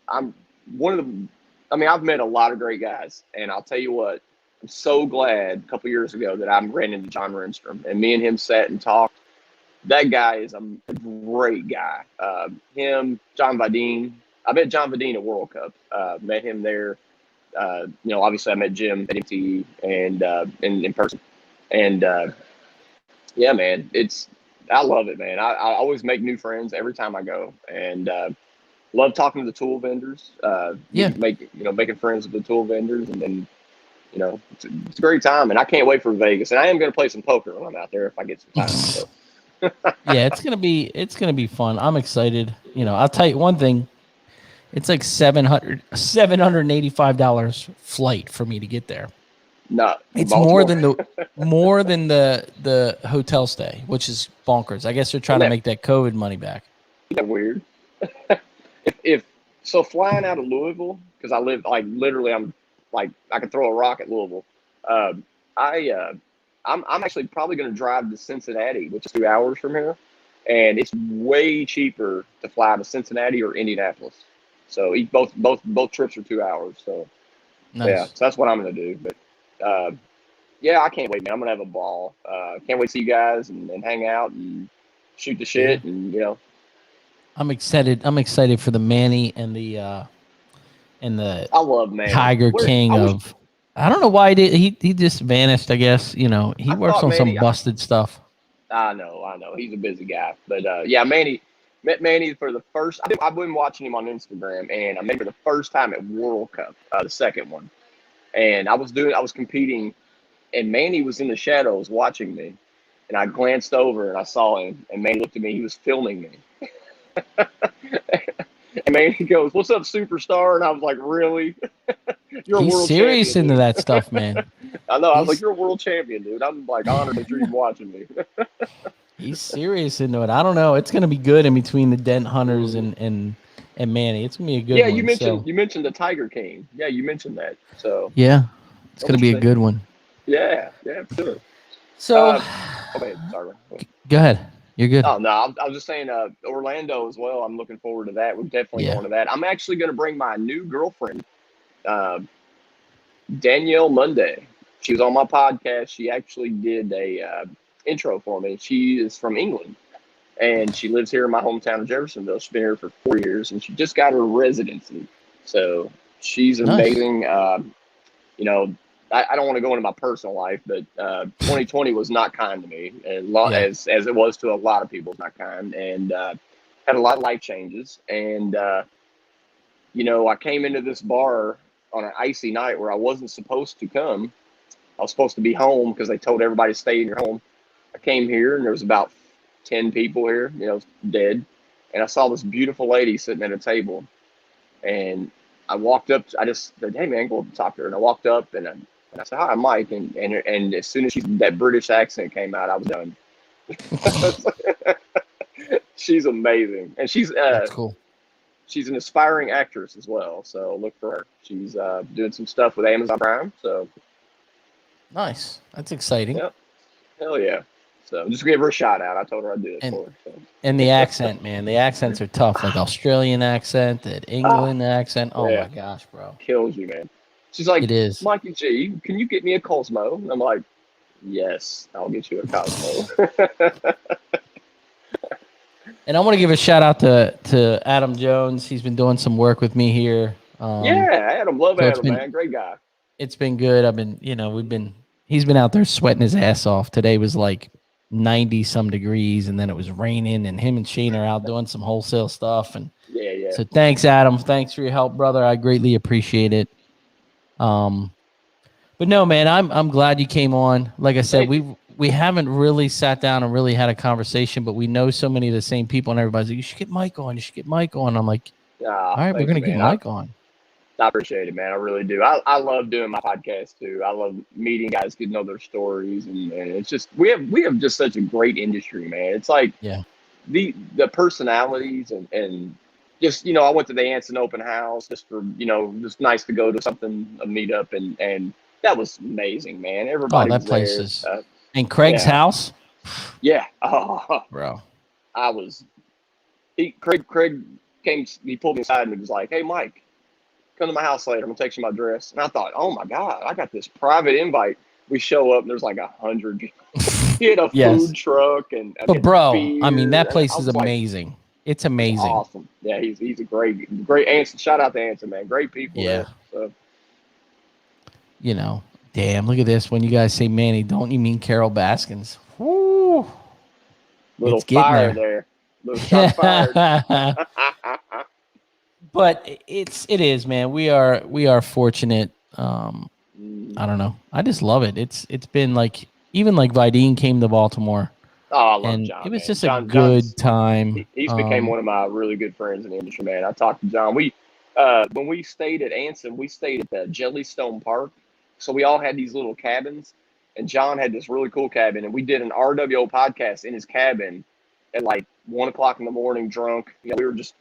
I'm one of the. I mean, I've met a lot of great guys, and I'll tell you what. I'm so glad a couple years ago that I ran into John Renstrom, and me and him sat and talked. That guy is a great guy. John Vadine. I met John Vadine at World Cup. Met him there. Obviously I met Jim at MTE and in person. And yeah, man, I love it, man. I always make new friends every time I go, and love talking to the tool vendors. Yeah. Making friends with the tool vendors, and then it's a great time, and I can't wait for Vegas. And I am going to play some poker when I'm out there if I get some time. So. Yeah, it's gonna be fun. I'm excited. I'll tell you one thing. It's like $785 flight for me to get there. No, It's Baltimore? more than the hotel stay, which is bonkers. I guess they're trying to make that COVID money back. Isn't that weird? if so, flying out of Louisville, because I live like literally, I'm like I can throw a rock at Louisville. Uh, I'm actually probably going to drive to Cincinnati, which is 2 hours from here, and it's way cheaper to fly to Cincinnati or Indianapolis. So both trips are 2 hours. So Nice. yeah, so that's what I'm going to do. But yeah, I can't wait, man. I'm going to have a ball. Can't wait to see you guys and hang out and shoot the shit and I'm excited. I'm excited for the Manny and the I love Manny. Tiger King of. I don't know why he did. He just vanished. I guess he works on some busted stuff. I know. He's a busy guy, but yeah, met Manny for the first. I've been watching him on Instagram, and I met him for the first time at World Cup, the second one, and I was competing, and Manny was in the shadows watching me, and I glanced over and I saw him, and Manny looked at me. He was filming me. And Manny goes, "What's up, superstar?" And I was like, "Really? You're He's a world serious champion, into dude." that stuff, man. I know. I was like, "You're a world champion, dude." I'm like honored that you're watching me. He's serious into it. I don't know. It's gonna be good in between the Dent Hunters and Manny. It's gonna be a good one. Yeah, you mentioned the Tiger King. Yeah, you mentioned that. So yeah, it's gonna be a good one. Yeah, for sure. So, okay, sorry. Go ahead. You're good. Oh no, I was just saying Orlando as well. I'm looking forward to that. We're definitely going to that. I'm actually going to bring my new girlfriend, Danielle Monday. She was on my podcast. She actually did a intro for me. She is from England, and she lives here in my hometown of Jeffersonville. She's been here for 4 years, and she just got her residency. So she's amazing. Nice. I don't want to go into my personal life, but 2020 was not kind to me, as it was to a lot of people. Not kind, and had a lot of life changes. And I came into this bar on an icy night where I wasn't supposed to come. I was supposed to be home because they told everybody to stay in your home. I came here and there was about 10 people here, dead. And I saw this beautiful lady sitting at a table, and I walked up. I just said, "Hey man, go up and talk to her." And I walked up and I said, "Hi, I'm Mike." And as soon as that British accent came out, I was done. She's amazing, and she's that's cool. She's an aspiring actress as well, so look for her. She's doing some stuff with Amazon Prime. So nice, that's exciting. Yep. Hell yeah! So just give her a shout out. I told her I'd do it for her. So. And the accent, man, the accents are tough. Like Australian accent, that England accent. Oh my gosh, bro, kills you, man. She's like, "It is, Mikey G. Can you get me a Cosmo?" And I'm like, "Yes, I'll get you a Cosmo." And I want to give a shout out to Adam Jones. He's been doing some work with me here. Adam, Adam, man, great guy. It's been good. He's been out there sweating his ass off. Today was like 90 some degrees, and then it was raining, and him and Shane are out doing some wholesale stuff. And yeah. So thanks, Adam. Thanks for your help, brother. I greatly appreciate it. But no, man, I'm glad you came on. Like I said, we haven't really sat down and really had a conversation, but we know so many of the same people, and everybody's like, "You should get Mike on. You should get Mike on." I'm like, all right, we're gonna get Mike on. I appreciate it, man. I really do. I love doing my podcast too. I love meeting guys, getting to know their stories, and it's just we have just such a great industry, man. It's like the personalities and just I went to the Anson open house just for just nice to go to something, a meetup, and that was amazing, man. Everybody that was place there. Is and Craig's house. Yeah. Bro. Craig came, he pulled me aside and he was like, "Hey, Mike, come to my house later. I'm going to text you my address." And I thought, oh my God, I got this private invite. We show up and there's like 100 people. He had a food truck. But bro, I mean, that place is amazing. Like, it's amazing. Awesome. Yeah, he's a great Anson. Shout out to Anson, man. Great people. Yeah. There, so. Damn, look at this. When you guys say Manny, don't you mean Carol Baskins? Woo. Little It's getting fire there. there. Little shots fired. But it is, man. We are fortunate. I don't know. I just love it. It's been like, even like Vidine came to Baltimore, Oh, I love and it John, was man. just a John's good time. he's became one of my really good friends in the industry, man. I talked to John. We when we stayed at Anson, we stayed at the Jellystone Park. So we all had these little cabins, and John had this really cool cabin, and we did an RWO podcast in his cabin at like 1 o'clock in the morning, drunk. You know,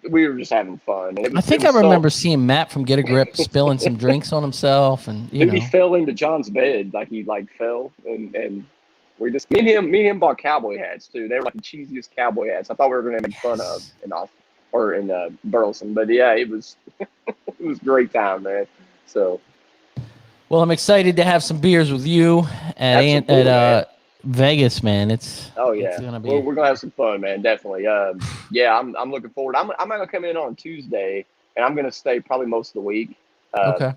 we were just having fun. And I it think I was so remember seeing Matt from Get a Grip spilling some drinks on himself, and dude, he fell into John's bed, like he like fell, and we just me and him bought cowboy hats too. They were like the cheesiest cowboy hats. I thought we were gonna make fun of in Burleson, but yeah, it was it was a great time, man. So well, I'm excited to have some beers with you at Vegas, man. It's gonna be. We're gonna have some fun, man. Definitely. Yeah, I'm looking forward. I'm gonna come in on Tuesday, and I'm gonna stay probably most of the week. Okay.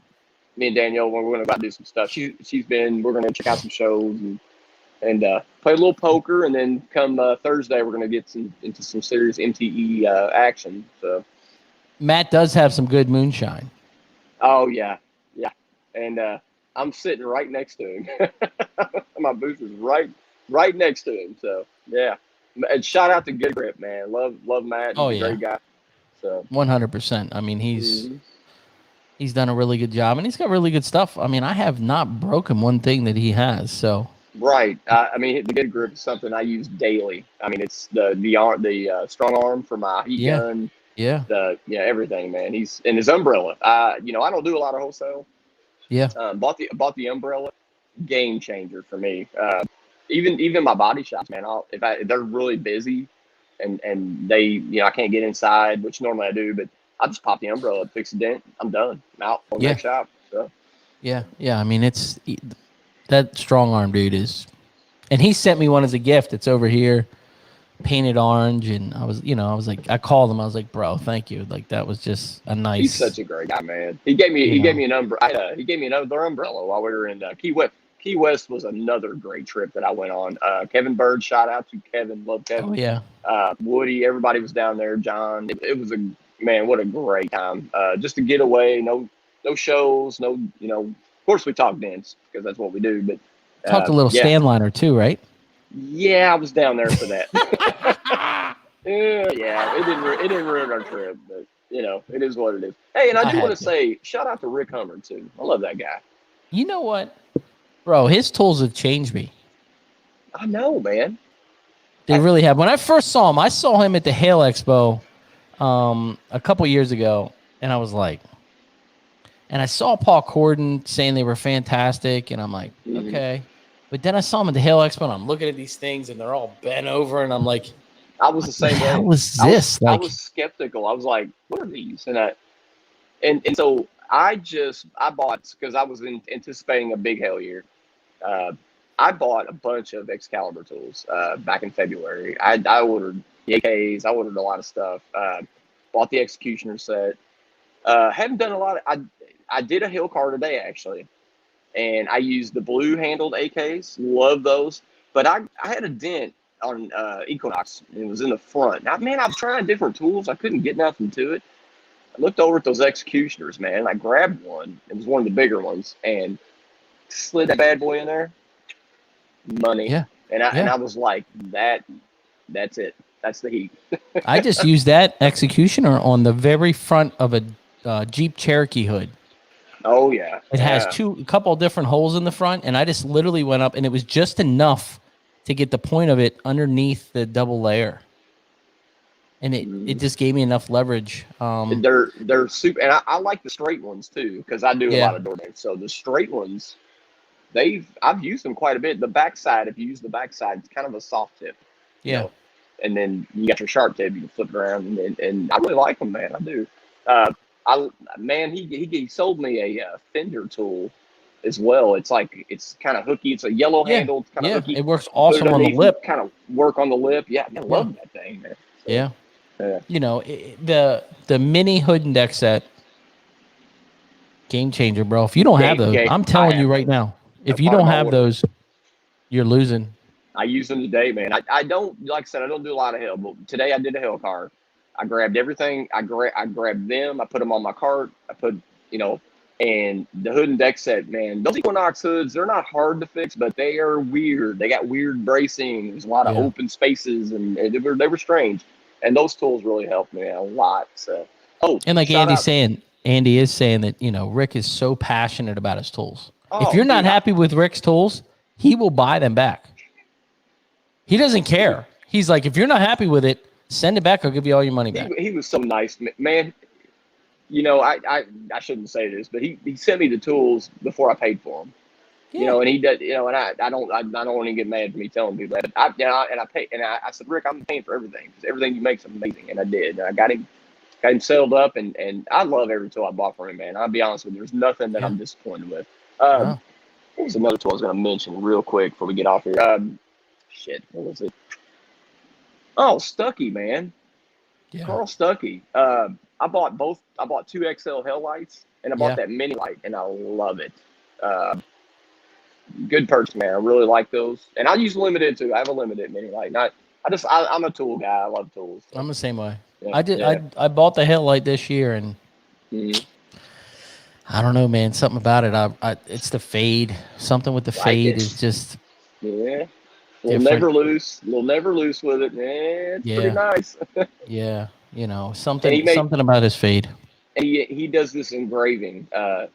Me and Danielle, we're gonna go out and do some stuff. We're gonna check out some shows and play a little poker, and then come Thursday, we're gonna get into some serious MTE action. So Matt does have some good moonshine. oh yeah, and I'm sitting right next to him. My booth is right next to him. So yeah, and shout out to Good Grip, man. Love Matt. He's a great guy. So 100%. I mean, he's done a really good job, and he's got really good stuff. I mean, I have not broken one thing that he has. So right. I mean, the Good Grip is something I use daily. I mean, it's the strong arm for my heat gun. Yeah. Everything, man. He's in his umbrella. I don't do a lot of wholesale. Yeah. Bought the umbrella, game changer for me. Even my body shops, man. If they're really busy, and they I can't get inside, which normally I do, but I just pop the umbrella, fix a dent, I'm done. I'm out on the next shop. So yeah. I mean, it's that strong arm dude is, and he sent me one as a gift. It's over here, painted orange, and I was like, I called him. I was like, bro, thank you. Like, that was just a nice. He's such a great guy, man. He gave me an umbrella. He gave me another umbrella while we were in Key West. Key West was another great trip that I went on. Kevin Bird, shout out to Kevin. Love Kevin. Oh yeah. Woody, everybody was down there. John, it was what a great time. Just to get away. No shows. No, of course we talk dents because that's what we do. But talked a little Stanliner too, right? Yeah, I was down there for that. Yeah, it didn't ruin our trip, but it is what it is. Hey, and I do want to say shout out to Rick Hummer too. I love that guy. You know what, bro? His tools have changed me. I know, man. They really have. When I first saw him, I saw him at the Hail Expo a couple years ago, and I was like, and I saw Paul Corden saying they were fantastic, and I'm like, okay. But then I saw him at the Hail Expo, and I'm looking at these things, and they're all bent over, and I'm like, I was the same way. What was this? I was skeptical. I was like, what are these? And so I bought, because I was anticipating a big Hail year. I bought a bunch of Excalibur tools back in February. I ordered the AKs. I ordered a lot of stuff. Bought the Executioner set. Haven't done a lot. I did a Hill car today, actually. And I used the blue handled AKs. Love those. But I had a dent on Equinox. And it was in the front. Now, man, I've tried different tools. I couldn't get nothing to it. I looked over at those Executioners, man. And I grabbed one. It was one of the bigger ones. And slid that bad boy in there. Money. Yeah. And I was like, that's it. That's the heat. I just used that Executioner on the very front of a Jeep Cherokee hood. Oh yeah. It has a couple of different holes in the front, and I just literally went up, and it was just enough to get the point of it underneath the double layer. And it just gave me enough leverage. They're super, and I like the straight ones too, because I do a lot of door dents. So the straight ones, I've used them quite a bit. The backside, if you use the backside, it's kind of a soft tip. Yeah. And then you got your sharp tip, you can flip it around, and I really like them, man. I do. He sold me a fender tool as well. It's kind of hooky. It's a yellow handle. It's kind of hooky. It works awesome on the lip. Kind of work on the lip. Yeah, I love that thing, man. So, yeah. Yeah. The mini hood and deck set, game changer, bro. If you don't have those, I'm telling you right now, if you don't have those, you're losing. I use them today, man. I don't, like I said, I don't do a lot of hell, but today I did a hell car. I grabbed everything. I grabbed them. I put them on my cart. I put, you know, and the hood and deck set, man, those Equinox hoods, they're not hard to fix, but they are weird. They got weird bracing. There's a lot of open spaces, and they were strange. And those tools really helped me a lot. So, and like Andy is saying that, you know, Rick is so passionate about his tools. If you're not happy with Rick's tools, he will buy them back. He doesn't care. He's like, if you're not happy with it, send it back. I'll give you all your money back. He was so nice, man. You know, I shouldn't say this, but he sent me the tools before I paid for them. Yeah. You know, and he did. You know, and I don't want to get mad for me telling people that. I said, Rick, I'm paying for everything because everything you make is amazing, and I did. And I got him settled up, and I love every tool I bought from him, man. I'll be honest with you, there's nothing that I'm disappointed with. What was another tool I was going to mention real quick before we get off here? Shit, what was it? Oh, Stuckey, man. Yeah. Carl Stuckey. I bought 2 XL hell lights, and I bought that mini light, and I love it. Good purchase, man. I really like those, and I use limited too. I have a limited mini light. I'm a tool guy. I love tools. So. I'm the same way. Yeah, I bought the headlight this year, and I don't know, man. Something about it. It's the fade. Something with the fade is just We'll never loose with it, man. It's pretty nice. Yeah, you know, something about his fade. And he does this engraving.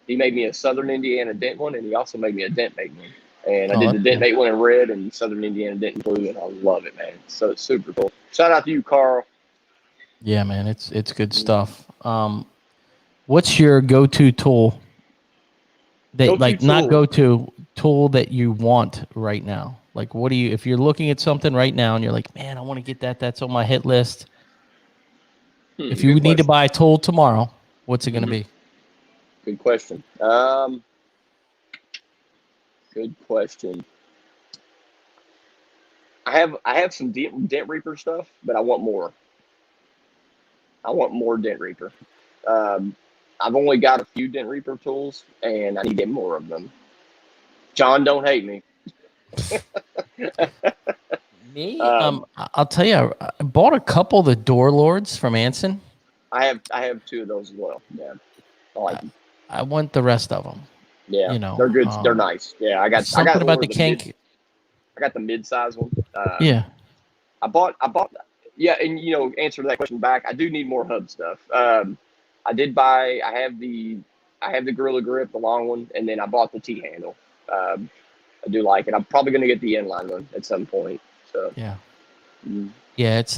He made me a Southern Indiana dent one, and he also made me a dent mate one. And I did the dent mate one in red and Southern Indiana dent in blue, and I love it, man. So it's super cool. Shout out to you, Carl. Yeah, man, it's good stuff. What's your go-to tool? Tool that you want right now? Like, what do you, if you're looking at something right now and you're like, man, I want to get that's on my hit list. If you need to buy a tool tomorrow, what's it going to be? Good question. Good question. I have some Dent Reaper stuff, but I want more. I want more Dent Reaper. I've only got a few Dent Reaper tools, and I need to get more of them. John, don't hate me. Me? I'll tell you, I bought a couple of the Door Lords from Anson. I have 2 of those as well. Yeah, I like them. I want the rest of them. Yeah, you know, they're good. They're nice. Yeah, I got about the kink. I got the mid-size one. I bought. Yeah, and you know, answer to that question back. I do need more hub stuff. I did buy. I have the Gorilla Grip, the long one, and then I bought the T-handle. I do like it. I'm probably going to get the inline one at some point. So yeah, it's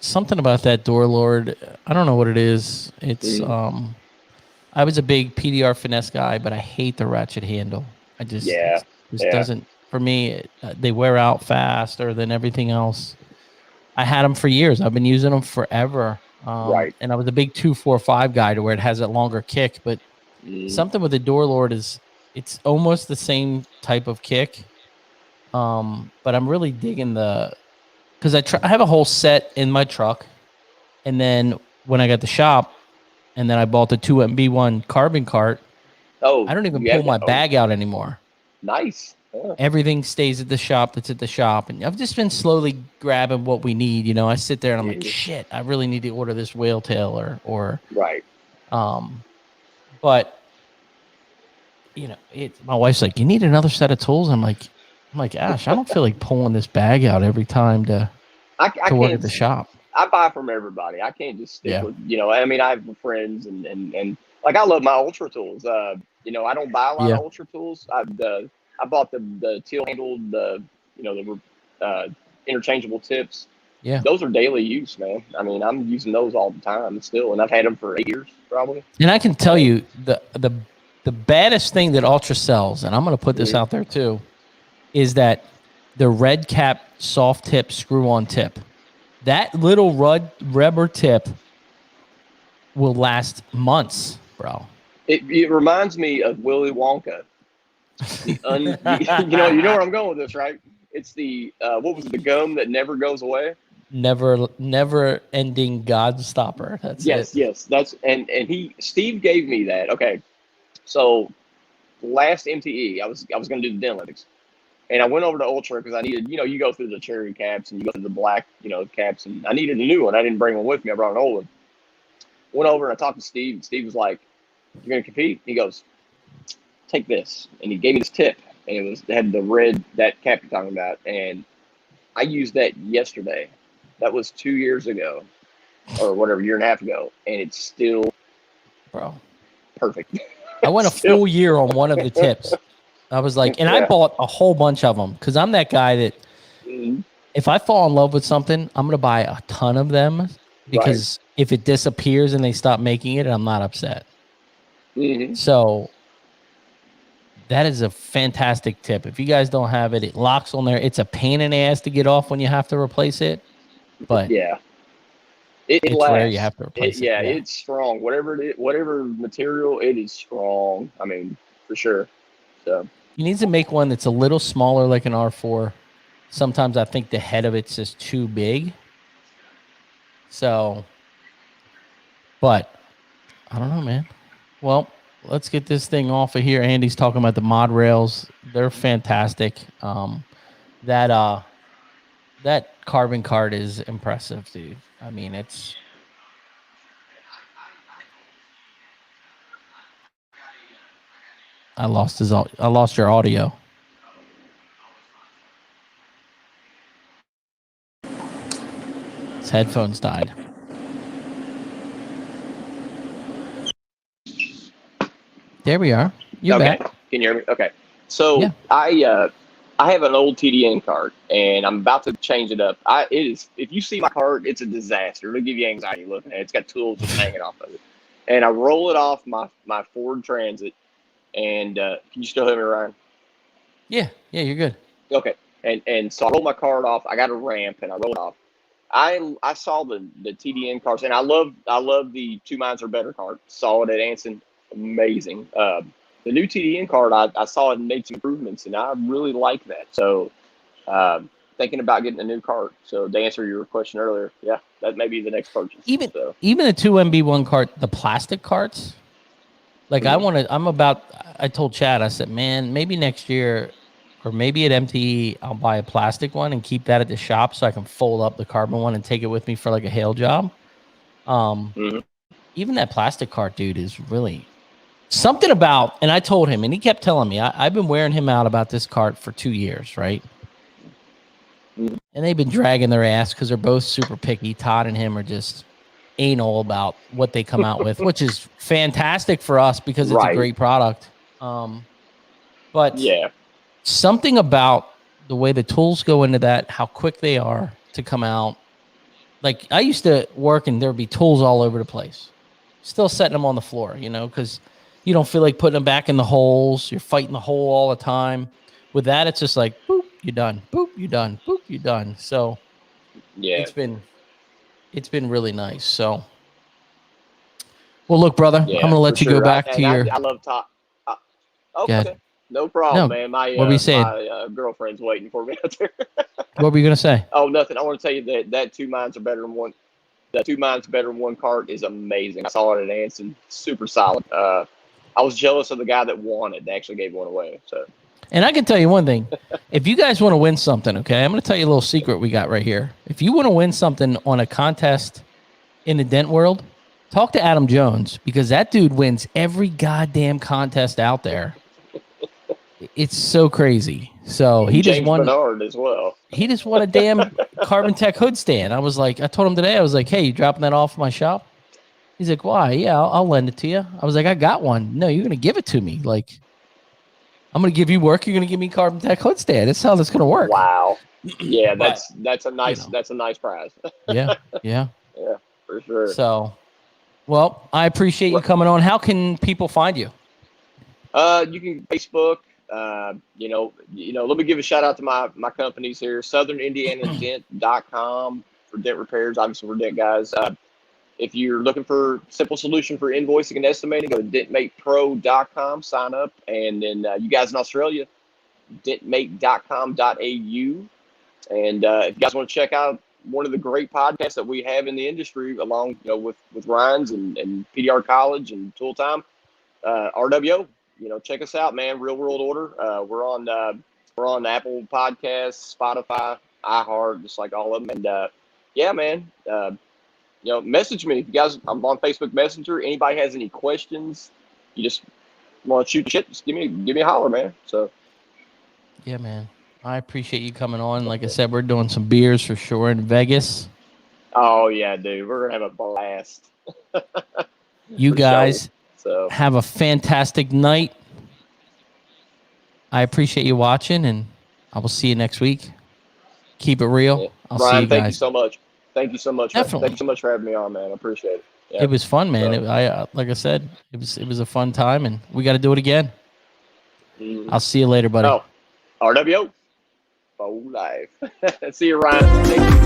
something about that Door Lord. I don't know what it is. It's I was a big PDR finesse guy, but I hate the ratchet handle. I just doesn't for me. They wear out faster than everything else. I had them for years. I've been using them forever. Right. And I was a big 245 guy to where it has that longer kick, but something with the Door Lord is it's almost the same type of kick. But I'm really digging because I have a whole set in my truck, and then when I got the shop, and then I bought the 2MB1 carbon cart. Oh, I don't even pull my bag out anymore. Nice. Yeah. Everything stays at the shop. That's at the shop, and I've just been slowly grabbing what we need. You know, I sit there and I'm like, shit, I really need to order this whale tail or right. But you know, my wife's like, you need another set of tools. I'm like, Ash, I don't feel like pulling this bag out every time to work at the shop. I buy from everybody. I can't just stick with, you know, I mean, I have friends and like, I love my Ultra tools. You know, I don't buy a lot of Ultra tools. I bought the teal handled, the interchangeable tips. Yeah. Those are daily use, man. I mean, I'm using those all the time still, and I've had them for 8 years probably. And I can tell you the baddest thing that Ultra sells, and I'm going to put this out there too, is that the red cap soft tip screw on tip. That little rubber tip will last months, bro. It reminds me of Willy Wonka. You know where I'm going with this, right? It's the what was it, the gum that never goes away? Never ending God stopper. That's it. Yes. That's and Steve gave me that. Okay, so last MTE, I was going to do the Dent Olympics, And I went over to Ultra because I needed, you go through the cherry caps and you go through the black, caps, and I needed a new one. I didn't bring one with me. I brought an old one. Went over and I talked to Steve. And Steve was like, "You're gonna compete?" He goes, "Take this," and he gave me this tip, and it had the red, that cap you're talking about, and I used that yesterday. That was 2 years ago, or whatever, year and a half ago, and it's still Bro. perfect. I went a full year on one of the tips. I was like, and I bought a whole bunch of them because I'm that guy that if I fall in love with something, I'm going to buy a ton of them because if it disappears and they stop making it, I'm not upset. So that is a fantastic tip. If you guys don't have it, it locks on there. It's a pain in the ass to get off when you have to replace it, but yeah, it's lasts. Rare you have to replace it. Yeah, it's strong. Whatever it is, whatever material, it is strong. I mean, for sure. So you need to make one that's a little smaller, like an R4. Sometimes I think the head of it's just too big. So, but I don't know, man. Well, let's get this thing off of here. Andy's talking about the mod rails. They're fantastic. That carbon card is impressive, dude. I mean, it's I lost your audio. His headphones died. There we are. You're back. Can you hear me? Okay. So I have an old TDN cart, and I'm about to change it up. If you see my cart, it's a disaster. It'll give you anxiety looking at it. It's got tools just hanging off of it. And I roll it off my Ford Transit, and can you still hear me, Ryan? Yeah, you're good. Okay. And so I roll my cart off. I got a ramp, and I roll it off. I saw the TDN carts, and I love the 2 Minds or Better cart. Saw it at Anson. Amazing. The new TDN card, I saw it made some improvements, and I really like that. So, thinking about getting a new cart. So, to answer your question earlier, yeah, that may be the next purchase. Even the 2MB1 cart, the plastic carts, like I told Chad, I said, man, maybe next year or maybe at MTE, I'll buy a plastic one and keep that at the shop so I can fold up the carbon one and take it with me for like a hail job. Even that plastic cart, dude, is really something about, and I told him, and he kept telling me, I've been wearing him out about this cart for 2 years, right? And they've been dragging their ass because they're both super picky. Todd and him are just anal about what they come out with, which is fantastic for us because it's a great product. But something about the way the tools go into that, how quick they are to come out. Like I used to work and there'd be tools all over the place. Still setting them on the floor, because you don't feel like putting them back in the holes. You're fighting the hole all the time. With that, it's just like, boop, you're done. Boop, you're done. Boop, you're done. So it's been really nice. So, well, look, brother, I'm going to let you go back to your. I love Todd. Okay. No problem, man. My girlfriend's waiting for me out there. What were you going to say? Oh, nothing. I want to tell you that 2 Minds are better than one. The 2 Minds Better than One cart is amazing. I saw it at Anson. Super solid. I was jealous of the guy that won it. They actually gave one away. So, and I can tell you one thing. If you guys want to win something, okay, I'm going to tell you a little secret we got right here. If you want to win something on a contest in the dent world, talk to Adam Jones because that dude wins every goddamn contest out there. It's so crazy. So he just won Bernard as well. He just won a damn Carbon Tech hood stand. I told him today, I was like, hey, you dropping that off my shop? He's like, why? Yeah, I'll lend it to you. I was like, I got one. No, you're going to give it to me. Like, I'm going to give you work. You're going to give me Carbon Tech hood stand. That's how that's going to work. Wow. Yeah, that's a nice prize. Yeah. Yeah, for sure. So, well, I appreciate you coming on. How can people find you? You can Facebook. Let me give a shout out to my companies here. SouthernIndianaDent.com for dent repairs. Obviously, we're dent guys. If you're looking for a simple solution for invoicing and estimating, go to dentmatepro.com, sign up. And then you guys in Australia, dentmate.com.au. And if you guys want to check out one of the great podcasts that we have in the industry, along with Ryan's and PDR College and Tool Time, RWO. Check us out, man. Real World Order. We're on We're on Apple Podcasts, Spotify, iHeart, just like all of them. And yeah, man, message me if you guys. I'm on Facebook Messenger. Anybody has any questions, you just want to shoot the shit, just give me a holler, man. So Yeah, man. I appreciate you coming on. Like I said, we're doing some beers for sure in Vegas. oh yeah, dude, we're gonna have a blast. You guys So have a fantastic night. I appreciate you watching, and I will see you next week. Keep it real. yeah. I'll see Ryan, you thank you guys. so much. Thank you so much. Definitely. Thank you so much for having me on, man. I appreciate it. Yeah. It was fun, man. So, Like I said, it was a fun time, and we got to do it again. I'll see you later, buddy. Oh, RWO for life. See you, Ryan. Thank you.